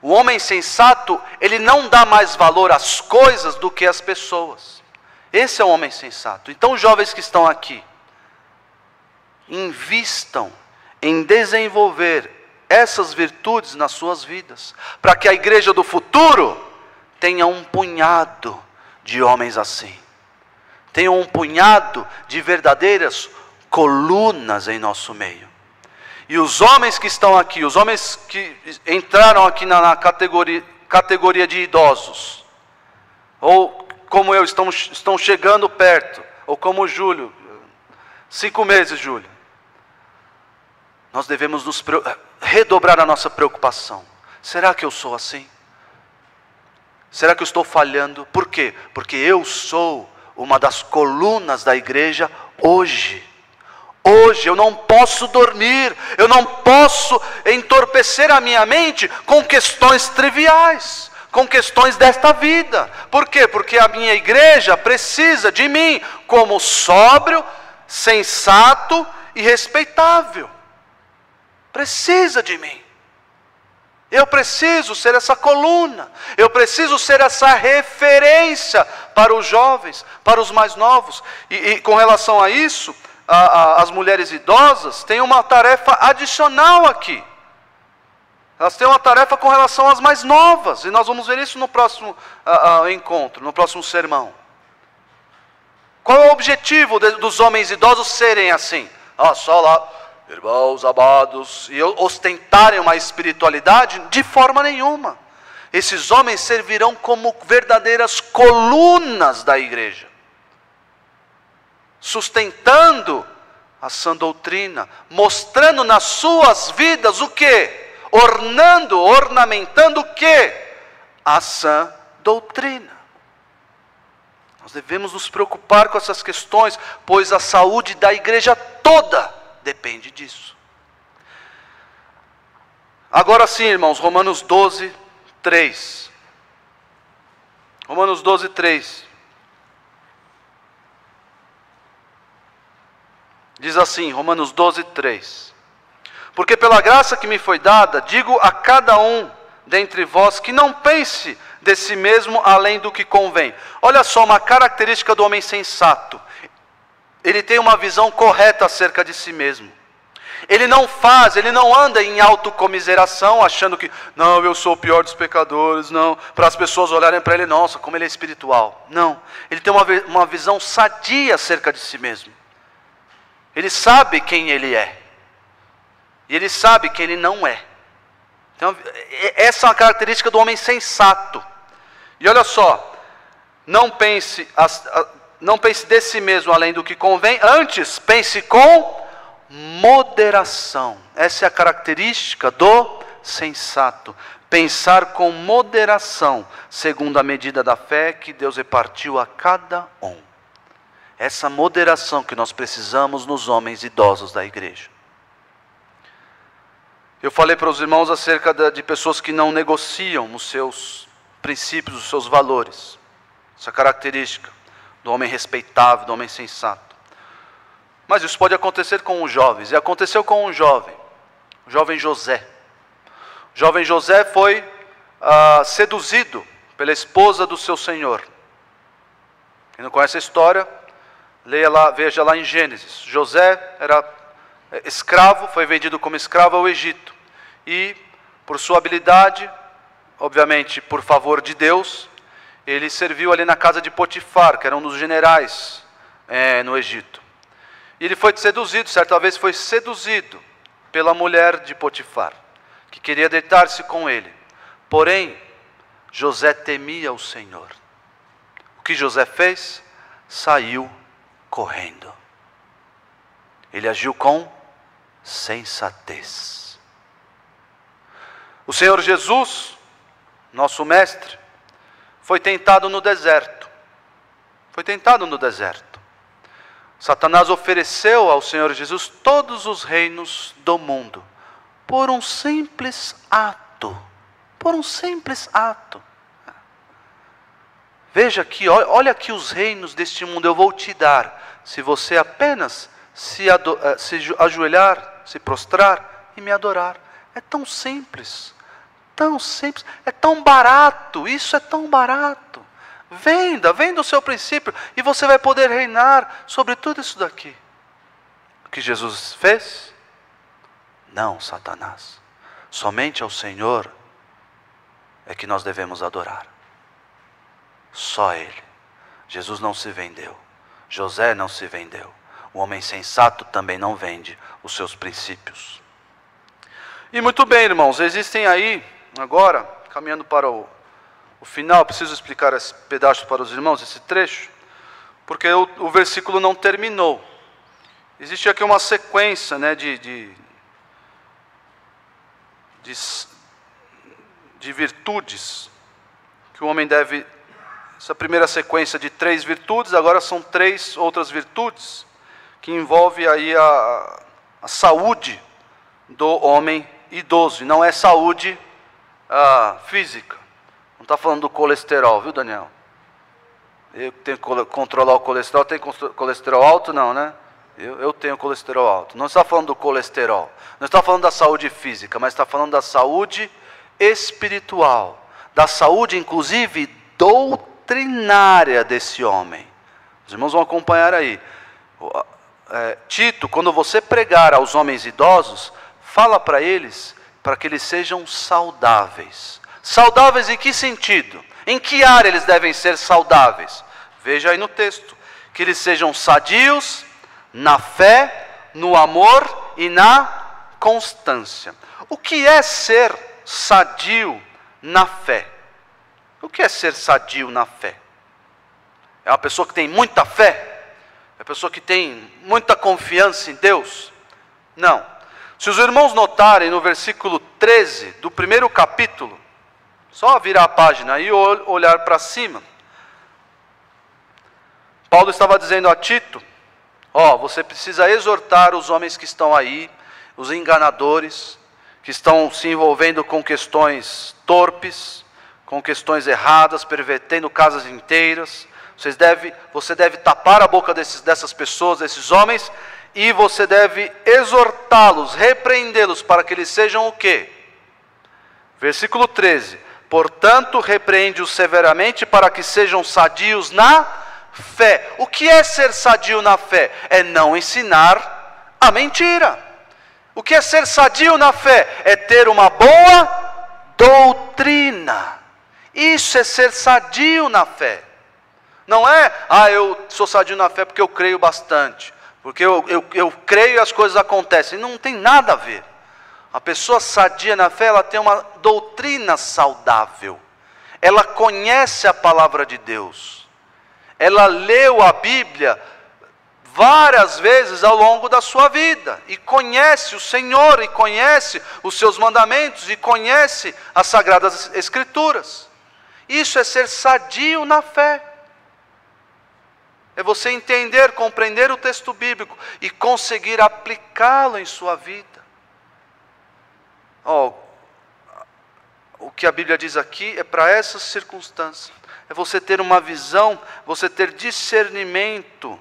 Speaker 1: O homem sensato, ele não dá mais valor às coisas do que às pessoas. Esse é o homem sensato. Então, os jovens que estão aqui, invistam em desenvolver essas virtudes nas suas vidas, para que a igreja do futuro tenha um punhado de homens assim. Tenha um punhado de verdadeiras colunas em nosso meio. E os homens que estão aqui, os homens que entraram aqui na categoria de idosos, ou como eu, estão chegando perto, ou como o Júlio, 5 meses, Júlio. Nós devemos redobrar a nossa preocupação. Será que eu sou assim? Será que eu estou falhando? Por quê? Porque eu sou uma das colunas da igreja hoje. Hoje eu não posso dormir, eu não posso entorpecer a minha mente com questões triviais, com questões desta vida. Por quê? Porque a minha igreja precisa de mim como sóbrio, sensato e respeitável. Precisa de mim. Eu preciso ser essa coluna, eu preciso ser essa referência para os jovens, para os mais novos. E com relação a isso, as mulheres idosas têm uma tarefa adicional aqui. Elas têm uma tarefa com relação às mais novas, e nós vamos ver isso no próximo encontro, no próximo sermão. Qual é o objetivo dos homens idosos serem assim? Só lá, irmãos amados, e ostentarem uma espiritualidade? De forma nenhuma. Esses homens servirão como verdadeiras colunas da igreja, sustentando a sã doutrina, mostrando nas suas vidas o quê? Ornamentando o quê? A sã doutrina. Nós devemos nos preocupar com essas questões, pois a saúde da igreja toda depende disso. Agora sim, irmãos, Romanos 12, 3. Romanos 12, 3. Diz assim, Romanos 12, 3. Porque pela graça que me foi dada, digo a cada um dentre vós que não pense de si mesmo além do que convém. Olha só, uma característica do homem sensato. Ele tem uma visão correta acerca de si mesmo. Ele não anda em autocomiseração, achando que, não, eu sou o pior dos pecadores, não, para as pessoas olharem para ele, nossa, como ele é espiritual. Não, ele tem uma visão sadia acerca de si mesmo. Ele sabe quem ele é. E ele sabe que ele não é. Então, essa é uma característica do homem sensato. E olha só, não pense de si mesmo além do que convém, antes pense com moderação. Essa é a característica do sensato. Pensar com moderação, segundo a medida da fé que Deus repartiu a cada um. Essa moderação que nós precisamos nos homens idosos da igreja. Eu falei para os irmãos acerca de pessoas que não negociam os seus princípios, os seus valores. Essa característica do homem respeitável, do homem sensato. Mas isso pode acontecer com os jovens. E aconteceu com um jovem, o jovem José. O jovem José foi seduzido pela esposa do seu senhor. Quem não conhece a história, veja lá em Gênesis. José era escravo, foi vendido como escravo ao Egito. E por sua habilidade, obviamente por favor de Deus, ele serviu ali na casa de Potifar, que era um dos generais no Egito. E ele foi seduzido, certa vez foi seduzido pela mulher de Potifar, que queria deitar-se com ele. Porém, José temia o Senhor. O que José fez? Saiu correndo. Ele agiu com sensatez. O Senhor Jesus, nosso mestre, foi tentado no deserto. Foi tentado no deserto. Satanás ofereceu ao Senhor Jesus todos os reinos do mundo, por um simples ato. Por um simples ato. Veja aqui, olha aqui os reinos deste mundo, eu vou te dar, se você apenas se ajoelhar, se prostrar e me adorar. É tão simples, é tão barato, isso é tão barato. Venda o seu princípio e você vai poder reinar sobre tudo isso daqui. O que Jesus fez? Não, Satanás. Somente ao Senhor é que nós devemos adorar. Só Ele. Jesus não se vendeu. José não se vendeu. O homem sensato também não vende os seus princípios. E muito bem, irmãos, existem aí, agora, caminhando para o final, preciso explicar esse pedaço para os irmãos, esse trecho, porque o versículo não terminou. Existe aqui uma sequência, né, de virtudes que o homem deve. Essa primeira sequência de 3 virtudes, agora são 3 outras virtudes que envolve aí a saúde do homem idoso. E não é saúde física. Não está falando do colesterol, viu, Daniel? Eu tenho que controlar o colesterol. Tem colesterol alto? Não, né? Eu tenho colesterol alto. Não está falando do colesterol. Não está falando da saúde física, mas está falando da saúde espiritual. Da saúde, inclusive, doutrinária desse homem. Os irmãos vão acompanhar aí. Tito, quando você pregar aos homens idosos, fala para eles, para que eles sejam saudáveis. Saudáveis em que sentido? Em que área eles devem ser saudáveis? Veja aí no texto. Que eles sejam sadios na fé, no amor e na constância. O que é ser sadio na fé? O que é ser sadio na fé? É uma pessoa que tem muita fé? É uma pessoa que tem muita confiança em Deus? Não. Se os irmãos notarem no versículo 13 do primeiro capítulo, só virar a página e olhar para cima. Paulo estava dizendo a Tito, você precisa exortar os homens que estão aí, os enganadores, que estão se envolvendo com questões torpes, com questões erradas, pervertendo casas inteiras. Você deve tapar a boca dessas pessoas, desses homens, e você deve exortá-los, repreendê-los, para que eles sejam o quê? Versículo 13. Portanto, repreende-os severamente para que sejam sadios na fé. O que é ser sadio na fé? É não ensinar a mentira. O que é ser sadio na fé? É ter uma boa doutrina. Isso é ser sadio na fé. Não é, eu sou sadio na fé porque eu creio bastante. Porque eu creio e as coisas acontecem. Não tem nada a ver. A pessoa sadia na fé, ela tem uma doutrina saudável. Ela conhece a palavra de Deus. ela leu a Bíblia várias vezes ao longo da sua vida, e conhece o Senhor, e conhece os seus mandamentos, e conhece as Sagradas Escrituras. Isso é ser sadio na fé. É você entender, compreender o texto bíblico e conseguir aplicá-lo em sua vida. O que a Bíblia diz aqui é para essas circunstâncias. É você ter uma visão, você ter discernimento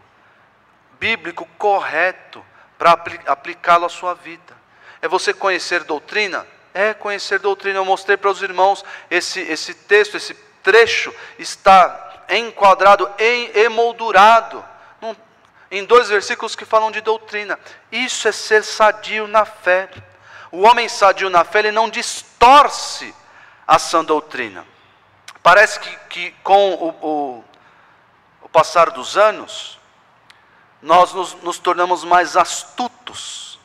Speaker 1: bíblico correto para aplicá-lo à sua vida. É você conhecer doutrina? É conhecer doutrina. Eu mostrei para os irmãos esse texto, esse trecho está enquadrado, emoldurado em 2 versículos que falam de doutrina. Isso é ser sadio na fé. O homem sadio na fé, ele não distorce a sã doutrina. Parece que com o passar dos anos, nós nos tornamos mais astutos.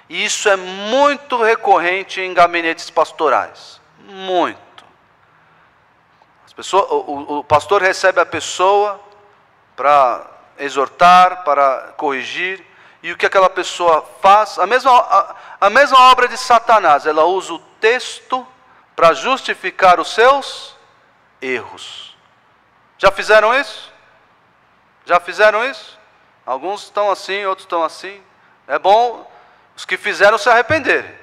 Speaker 1: E isso é muito recorrente em gabinetes pastorais. Muito. O pastor recebe a pessoa para exortar, para corrigir, e o que aquela pessoa faz? A mesma obra de Satanás, ela usa o texto para justificar os seus erros. Já fizeram isso? Já fizeram isso? Alguns estão assim, outros estão assim. É bom os que fizeram se arrependerem.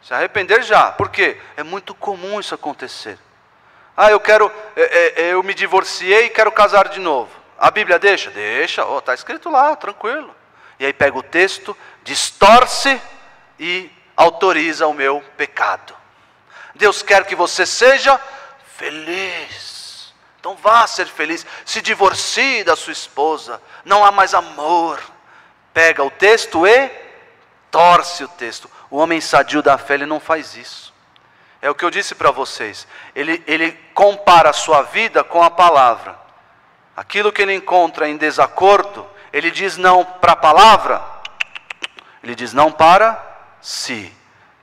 Speaker 1: Se arrepender já. Por quê? É muito comum isso acontecer. Eu me divorciei e quero casar de novo. A Bíblia deixa? Deixa. Está escrito lá, tranquilo. E aí pega o texto, distorce e autoriza o meu pecado. Deus quer que você seja feliz. Então vá ser feliz. Se divorcie da sua esposa. Não há mais amor. Pega o texto e torce o texto. O homem sadio da fé, ele não faz isso. É o que eu disse para vocês. Ele compara a sua vida com a palavra. Aquilo que ele encontra em desacordo, ele diz não para a palavra, ele diz não para si.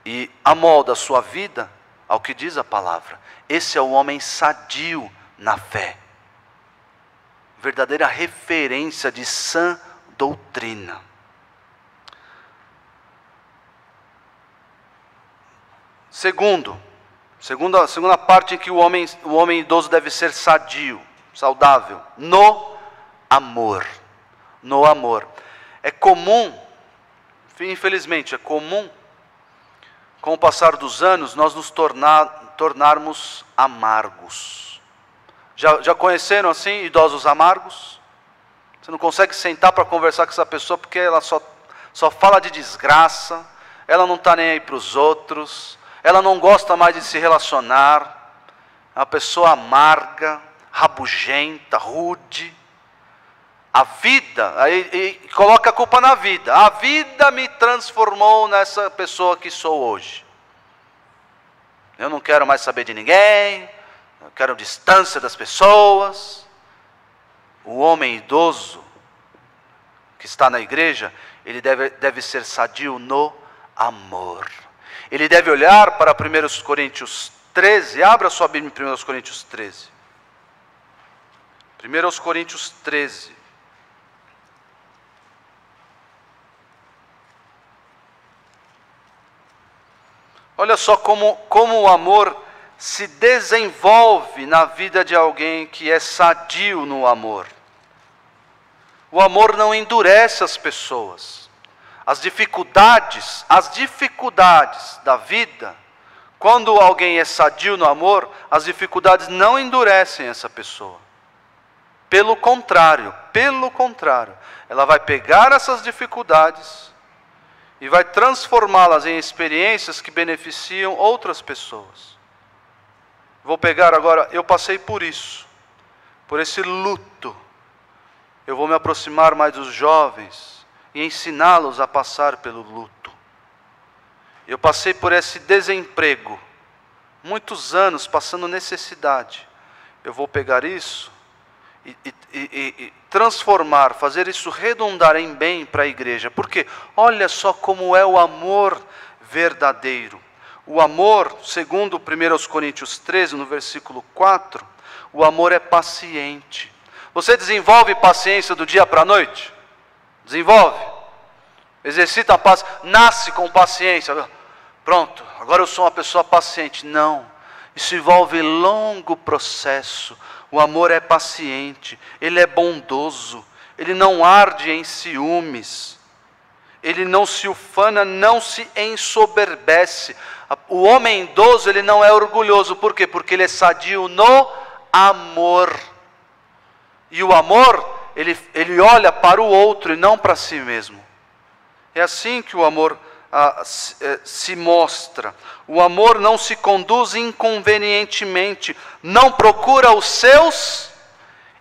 Speaker 1: E amolda a sua vida ao que diz a palavra. Esse é o homem sadio na fé. Verdadeira referência de sã doutrina. Segunda parte em que o homem idoso deve ser sadio, saudável, no amor. No amor. É comum, infelizmente, com o passar dos anos, nós nos tornarmos amargos. Já conheceram assim idosos amargos? Você não consegue sentar para conversar com essa pessoa porque ela só fala de desgraça, ela não está nem aí para os outros, ela não gosta mais de se relacionar, é uma pessoa amarga, rabugenta, rude. A vida, aí coloca a culpa na vida. A vida me transformou nessa pessoa que sou hoje. Eu não quero mais saber de ninguém, eu quero distância das pessoas. O homem idoso que está na igreja, ele deve ser sadio no amor. Ele deve olhar para 1 Coríntios 13, abra sua Bíblia em 1 Coríntios 13. 1 Coríntios 13. Olha só como o amor se desenvolve na vida de alguém que é sadio no amor. O amor não endurece as pessoas. As dificuldades da vida, quando alguém é sadio no amor, as dificuldades não endurecem essa pessoa. Pelo contrário, ela vai pegar essas dificuldades e vai transformá-las em experiências que beneficiam outras pessoas. Vou pegar agora, eu passei por isso, por esse luto. Eu vou me aproximar mais dos jovens e ensiná-los a passar pelo luto. Eu passei por esse desemprego, muitos anos passando necessidade. Eu vou pegar isso e transformar, fazer isso redundar em bem para a igreja. Porque olha só como é o amor verdadeiro. O amor, segundo 1 Coríntios 13, no versículo 4, o amor é paciente. Você desenvolve paciência do dia para a noite? Desenvolve. Exercita a paz, nasce com paciência. Pronto, agora eu sou uma pessoa paciente. Não, isso envolve longo processo. O amor é paciente, ele é bondoso, ele não arde em ciúmes, ele não se ufana, não se ensoberbece. O homem idoso, ele não é orgulhoso. Por quê? Porque ele é sadio no amor. E o amor, ele olha para o outro e não para si mesmo. É assim que o amor se mostra. O amor não se conduz inconvenientemente, não procura os seus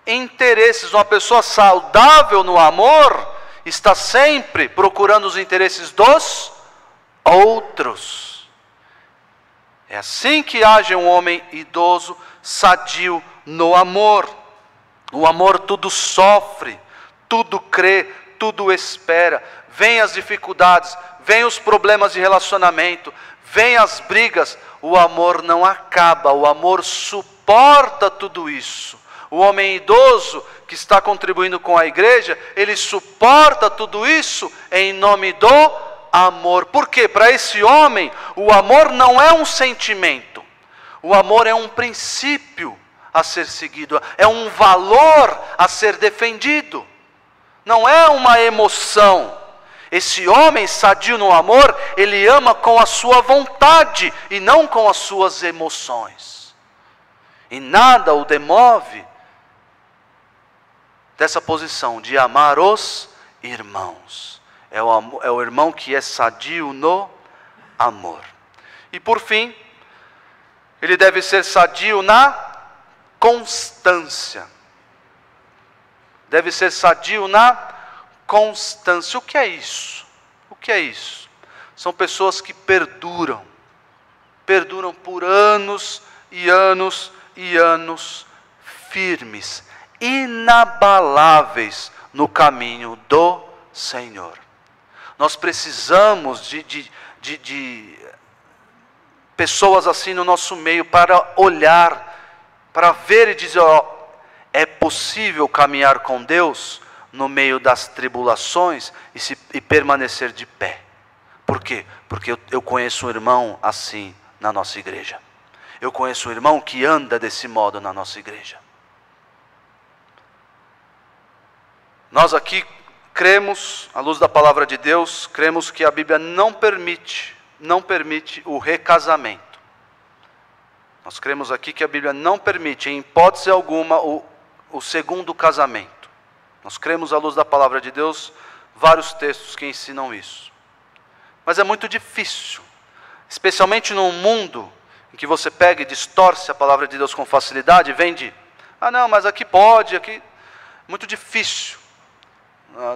Speaker 1: interesses. Uma pessoa saudável no amor está sempre procurando os interesses dos outros. É assim que age um homem idoso, sadio no amor. O amor tudo sofre, tudo crê, tudo espera. Vem as dificuldades, vem os problemas de relacionamento, vem as brigas. O amor não acaba, o amor suporta tudo isso. O homem idoso que está contribuindo com a igreja, ele suporta tudo isso em nome do amor. Por quê? Para esse homem, o amor não é um sentimento. O amor é um princípio a ser seguido, é um valor a ser defendido. Não é uma emoção. Esse homem sadio no amor, ele ama com a sua vontade e não com as suas emoções. E nada o demove dessa posição de amar os irmãos. É o irmão que é sadio no amor. E por fim, ele deve ser sadio na constância. Deve ser sadio na constância. O que é isso? O que é isso? São pessoas que perduram por anos e anos e anos, firmes, inabaláveis no caminho do Senhor. Nós precisamos de pessoas assim no nosso meio para olhar, para ver e dizer, é possível caminhar com Deus no meio das tribulações e permanecer de pé. Por quê? Porque eu conheço um irmão assim na nossa igreja. Eu conheço um irmão que anda desse modo na nossa igreja. Nós aqui cremos, à luz da palavra de Deus, cremos que a Bíblia não permite o recasamento. Nós cremos aqui que a Bíblia não permite, em hipótese alguma, o segundo casamento. Nós cremos, à luz da palavra de Deus, vários textos que ensinam isso. Mas é muito difícil, especialmente num mundo em que você pega e distorce a palavra de Deus com facilidade, vem de, não, mas aqui pode, aqui... Muito difícil,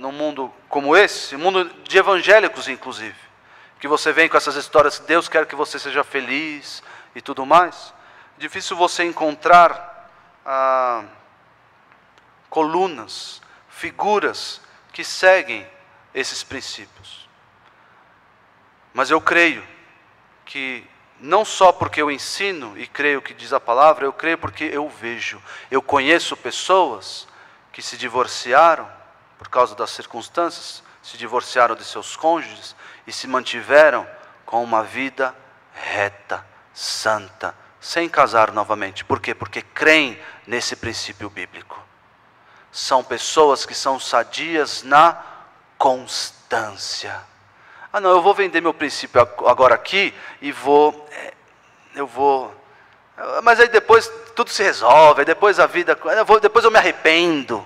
Speaker 1: num mundo como esse, mundo de evangélicos inclusive, que você vem com essas histórias, Deus quer que você seja feliz e tudo mais. Difícil você encontrar colunas, figuras que seguem esses princípios. Mas eu creio que não só porque eu ensino e creio que diz a palavra, eu creio porque eu vejo. Eu conheço pessoas que se divorciaram por causa das circunstâncias, se divorciaram de seus cônjuges e se mantiveram com uma vida reta, santa, sem casar novamente. Por quê? Porque creem nesse princípio bíblico. São pessoas que são sadias na constância. Não, eu vou vender meu princípio agora aqui e mas aí depois tudo se resolve, aí depois a vida, depois eu me arrependo.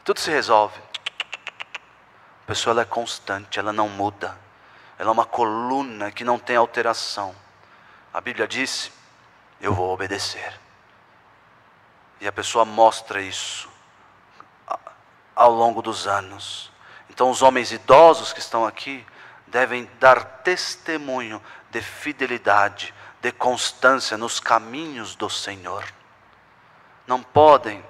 Speaker 1: Tudo se resolve. A pessoa ela é constante, ela não muda. Ela é uma coluna que não tem alteração. A Bíblia disse, eu vou obedecer. E a pessoa mostra isso ao longo dos anos. Então os homens idosos que estão aqui devem dar testemunho de fidelidade, de constância nos caminhos do Senhor. Não podem,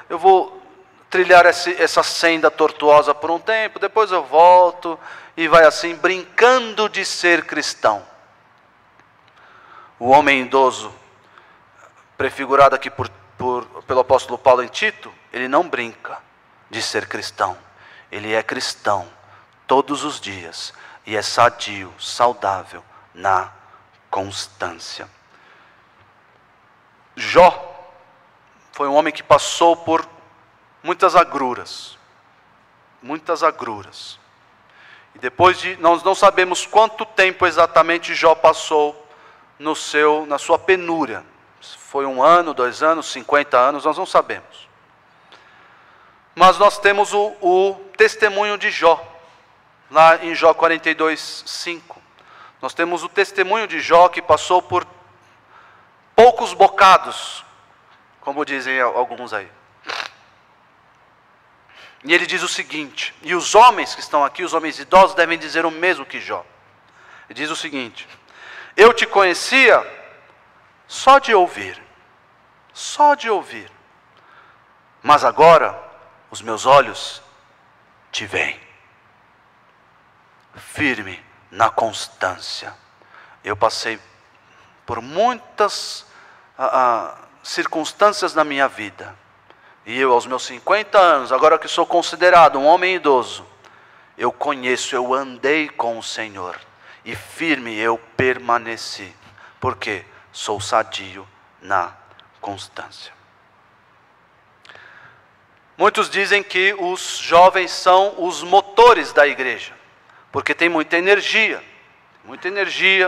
Speaker 1: eu vou trilhar essa senda tortuosa por um tempo, depois eu volto, e vai assim, brincando de ser cristão. O homem idoso, prefigurado aqui por pelo apóstolo Paulo em Tito, ele não brinca de ser cristão. Ele é cristão todos os dias e é sadio, saudável na constância. Jó foi um homem que passou por muitas agruras. Muitas agruras. E depois nós não sabemos quanto tempo exatamente Jó passou na sua penúria. Foi 1 ano, 2 anos, 50 anos, nós não sabemos. Mas nós temos o testemunho de Jó, lá em Jó 42:5. Nós temos o testemunho de Jó que passou por poucos bocados, como dizem alguns aí. E ele diz o seguinte, e os homens que estão aqui, os homens idosos, devem dizer o mesmo que Jó. Ele diz o seguinte: eu te conhecia só de ouvir, mas agora os meus olhos te veem, firme na constância. Eu passei por muitas circunstâncias na minha vida, e eu aos meus 50 anos, agora que sou considerado um homem idoso, eu conheço, eu andei com o Senhor, e firme eu permaneci, porque sou sadio na constância. Muitos dizem que os jovens são os motores da igreja, porque tem muita energia,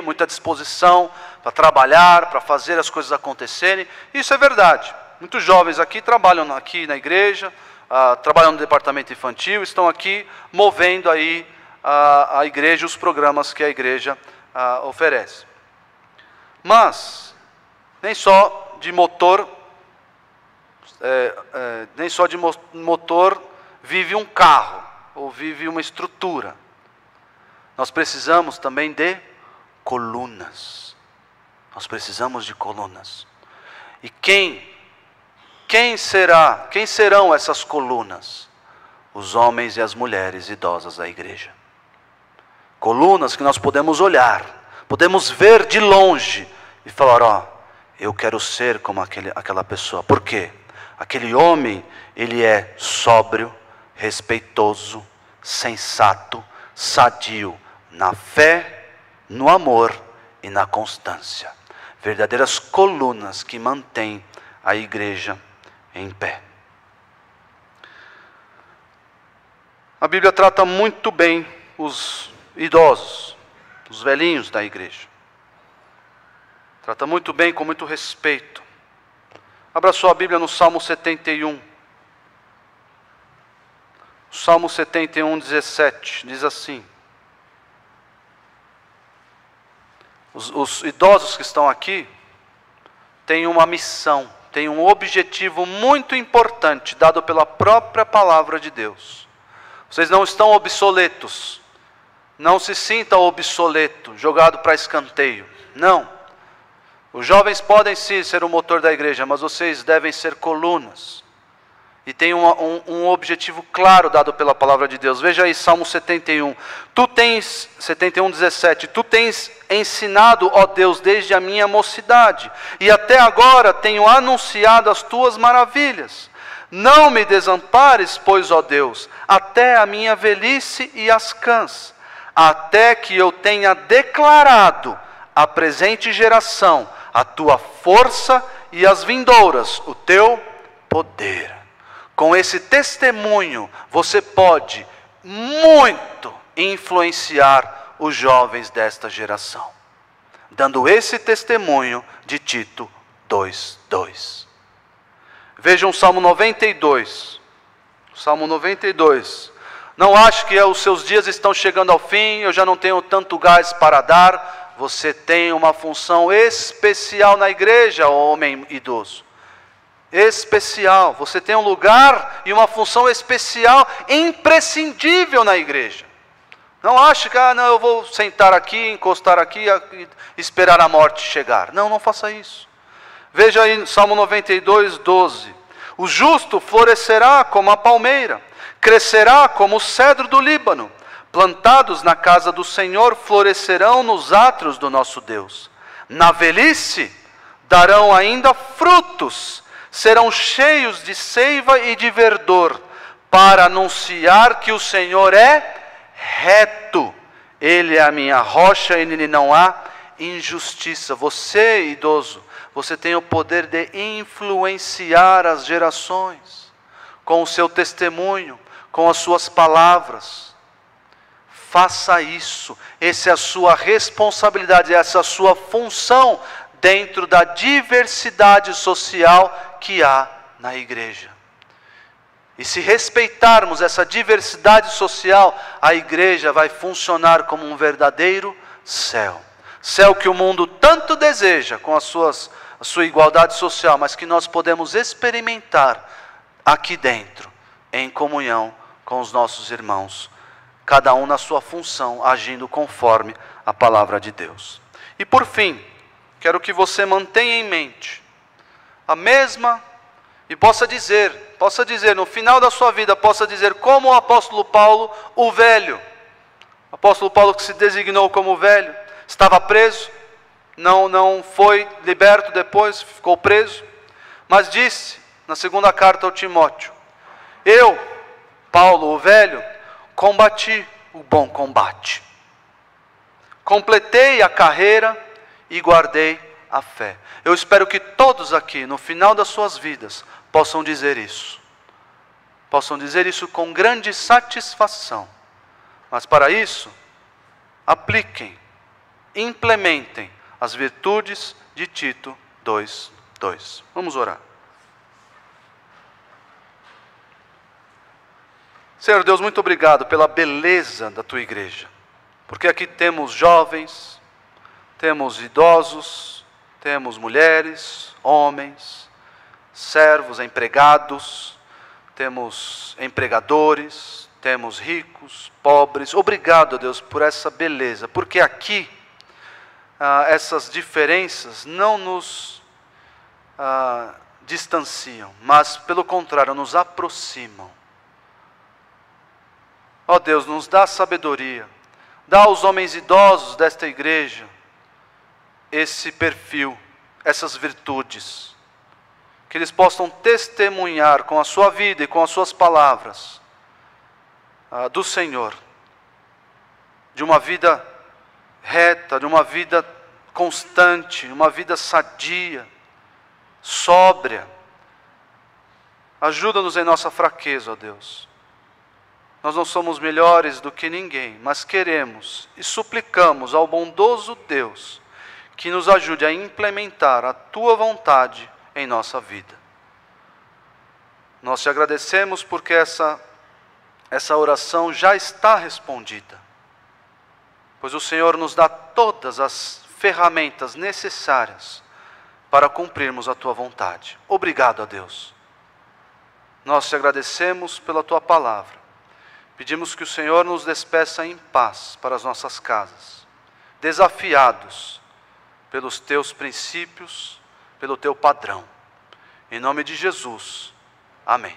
Speaker 1: muita disposição para trabalhar, para fazer as coisas acontecerem. Isso é verdade. Muitos jovens aqui trabalham aqui na igreja, trabalham no departamento infantil, estão aqui movendo aí a igreja, os programas que a igreja oferece. Mas nem só de motor vive um carro ou vive uma estrutura. Nós precisamos também de colunas. Nós precisamos de colunas. E quem serão essas colunas? Os homens e as mulheres idosas da igreja. Colunas que nós podemos olhar, podemos ver de longe e falar: eu quero ser como aquela pessoa. Por quê? Aquele homem, ele é sóbrio, respeitoso, sensato, sadio, na fé, no amor e na constância. Verdadeiras colunas que mantêm a igreja em pé. A Bíblia trata muito bem os idosos, os velhinhos da igreja. Trata muito bem, com muito respeito. Abra sua Bíblia no Salmo 71. Salmo 71, 17, diz assim: os idosos que estão aqui têm uma missão, têm um objetivo muito importante, dado pela própria palavra de Deus. Vocês não estão obsoletos, não se sinta obsoleto, jogado para escanteio, não. Os jovens podem sim ser o motor da igreja, mas vocês devem ser colunas. E tem um objetivo claro dado pela palavra de Deus. Veja aí Salmo 71. 71, 17. Tu tens ensinado, ó Deus, desde a minha mocidade, e até agora tenho anunciado as tuas maravilhas. Não me desampares, pois, ó Deus, até a minha velhice e as cãs, até que eu tenha declarado à presente geração a tua força e as vindouras, o teu poder. Com esse testemunho, você pode muito influenciar os jovens desta geração. Dando esse testemunho de Tito 2:2. Vejam o Salmo 92. Salmo 92. Não ache que os seus dias estão chegando ao fim, eu já não tenho tanto gás para dar. Você tem uma função especial na igreja, homem idoso. Especial. Você tem um lugar e uma função especial, imprescindível na igreja. Não ache que eu vou sentar aqui, encostar aqui e esperar a morte chegar. Não faça isso. Veja aí Salmo 92, 12. O justo florescerá como a palmeira, crescerá como o cedro do Líbano. Plantados na casa do Senhor, florescerão nos átrios do nosso Deus. Na velhice darão ainda frutos, serão cheios de seiva e de verdor, para anunciar que o Senhor é reto. Ele é a minha rocha e nele não há injustiça. Você, idoso, você tem o poder de influenciar as gerações com o seu testemunho, com as suas palavras. Faça isso. Essa é a sua responsabilidade, essa é a sua função dentro da diversidade social que há na igreja. E se respeitarmos essa diversidade social, a igreja vai funcionar como um verdadeiro céu. Céu que o mundo tanto deseja com a sua igualdade social, mas que nós podemos experimentar aqui dentro, em comunhão com os nossos irmãos, cada um na sua função, agindo conforme a palavra de Deus. E por fim, quero que você mantenha em mente a mesma, e possa dizer no final da sua vida, possa dizer como o apóstolo Paulo, o velho, o apóstolo Paulo que se designou como velho, estava preso, não foi liberto depois, ficou preso, mas disse na segunda carta ao Timóteo: eu, Paulo, o velho, combati o bom combate, completei a carreira e guardei a fé. Eu espero que todos aqui, no final das suas vidas, possam dizer isso. Possam dizer isso com grande satisfação. Mas para isso, apliquem, implementem as virtudes de Tito 2:2. Vamos orar. Senhor Deus, muito obrigado pela beleza da Tua igreja. Porque aqui temos jovens, temos idosos, temos mulheres, homens, servos, empregados, temos empregadores, temos ricos, pobres. Obrigado, Deus, por essa beleza, porque aqui essas diferenças não nos distanciam, mas pelo contrário, nos aproximam. Ó Deus, nos dá sabedoria, dá aos homens idosos desta igreja esse perfil, essas virtudes, que eles possam testemunhar com a sua vida e com as suas palavras do Senhor, de uma vida reta, de uma vida constante, uma vida sadia, sóbria. Ajuda-nos em nossa fraqueza, ó Deus. Nós não somos melhores do que ninguém, mas queremos e suplicamos ao bondoso Deus que nos ajude a implementar a Tua vontade em nossa vida. Nós te agradecemos porque essa oração já está respondida, pois o Senhor nos dá todas as ferramentas necessárias para cumprirmos a Tua vontade. Obrigado a Deus. Nós te agradecemos pela Tua palavra. Pedimos que o Senhor nos despeça em paz para as nossas casas, desafiados pelos Teus princípios, pelo Teu padrão. Em nome de Jesus. Amém.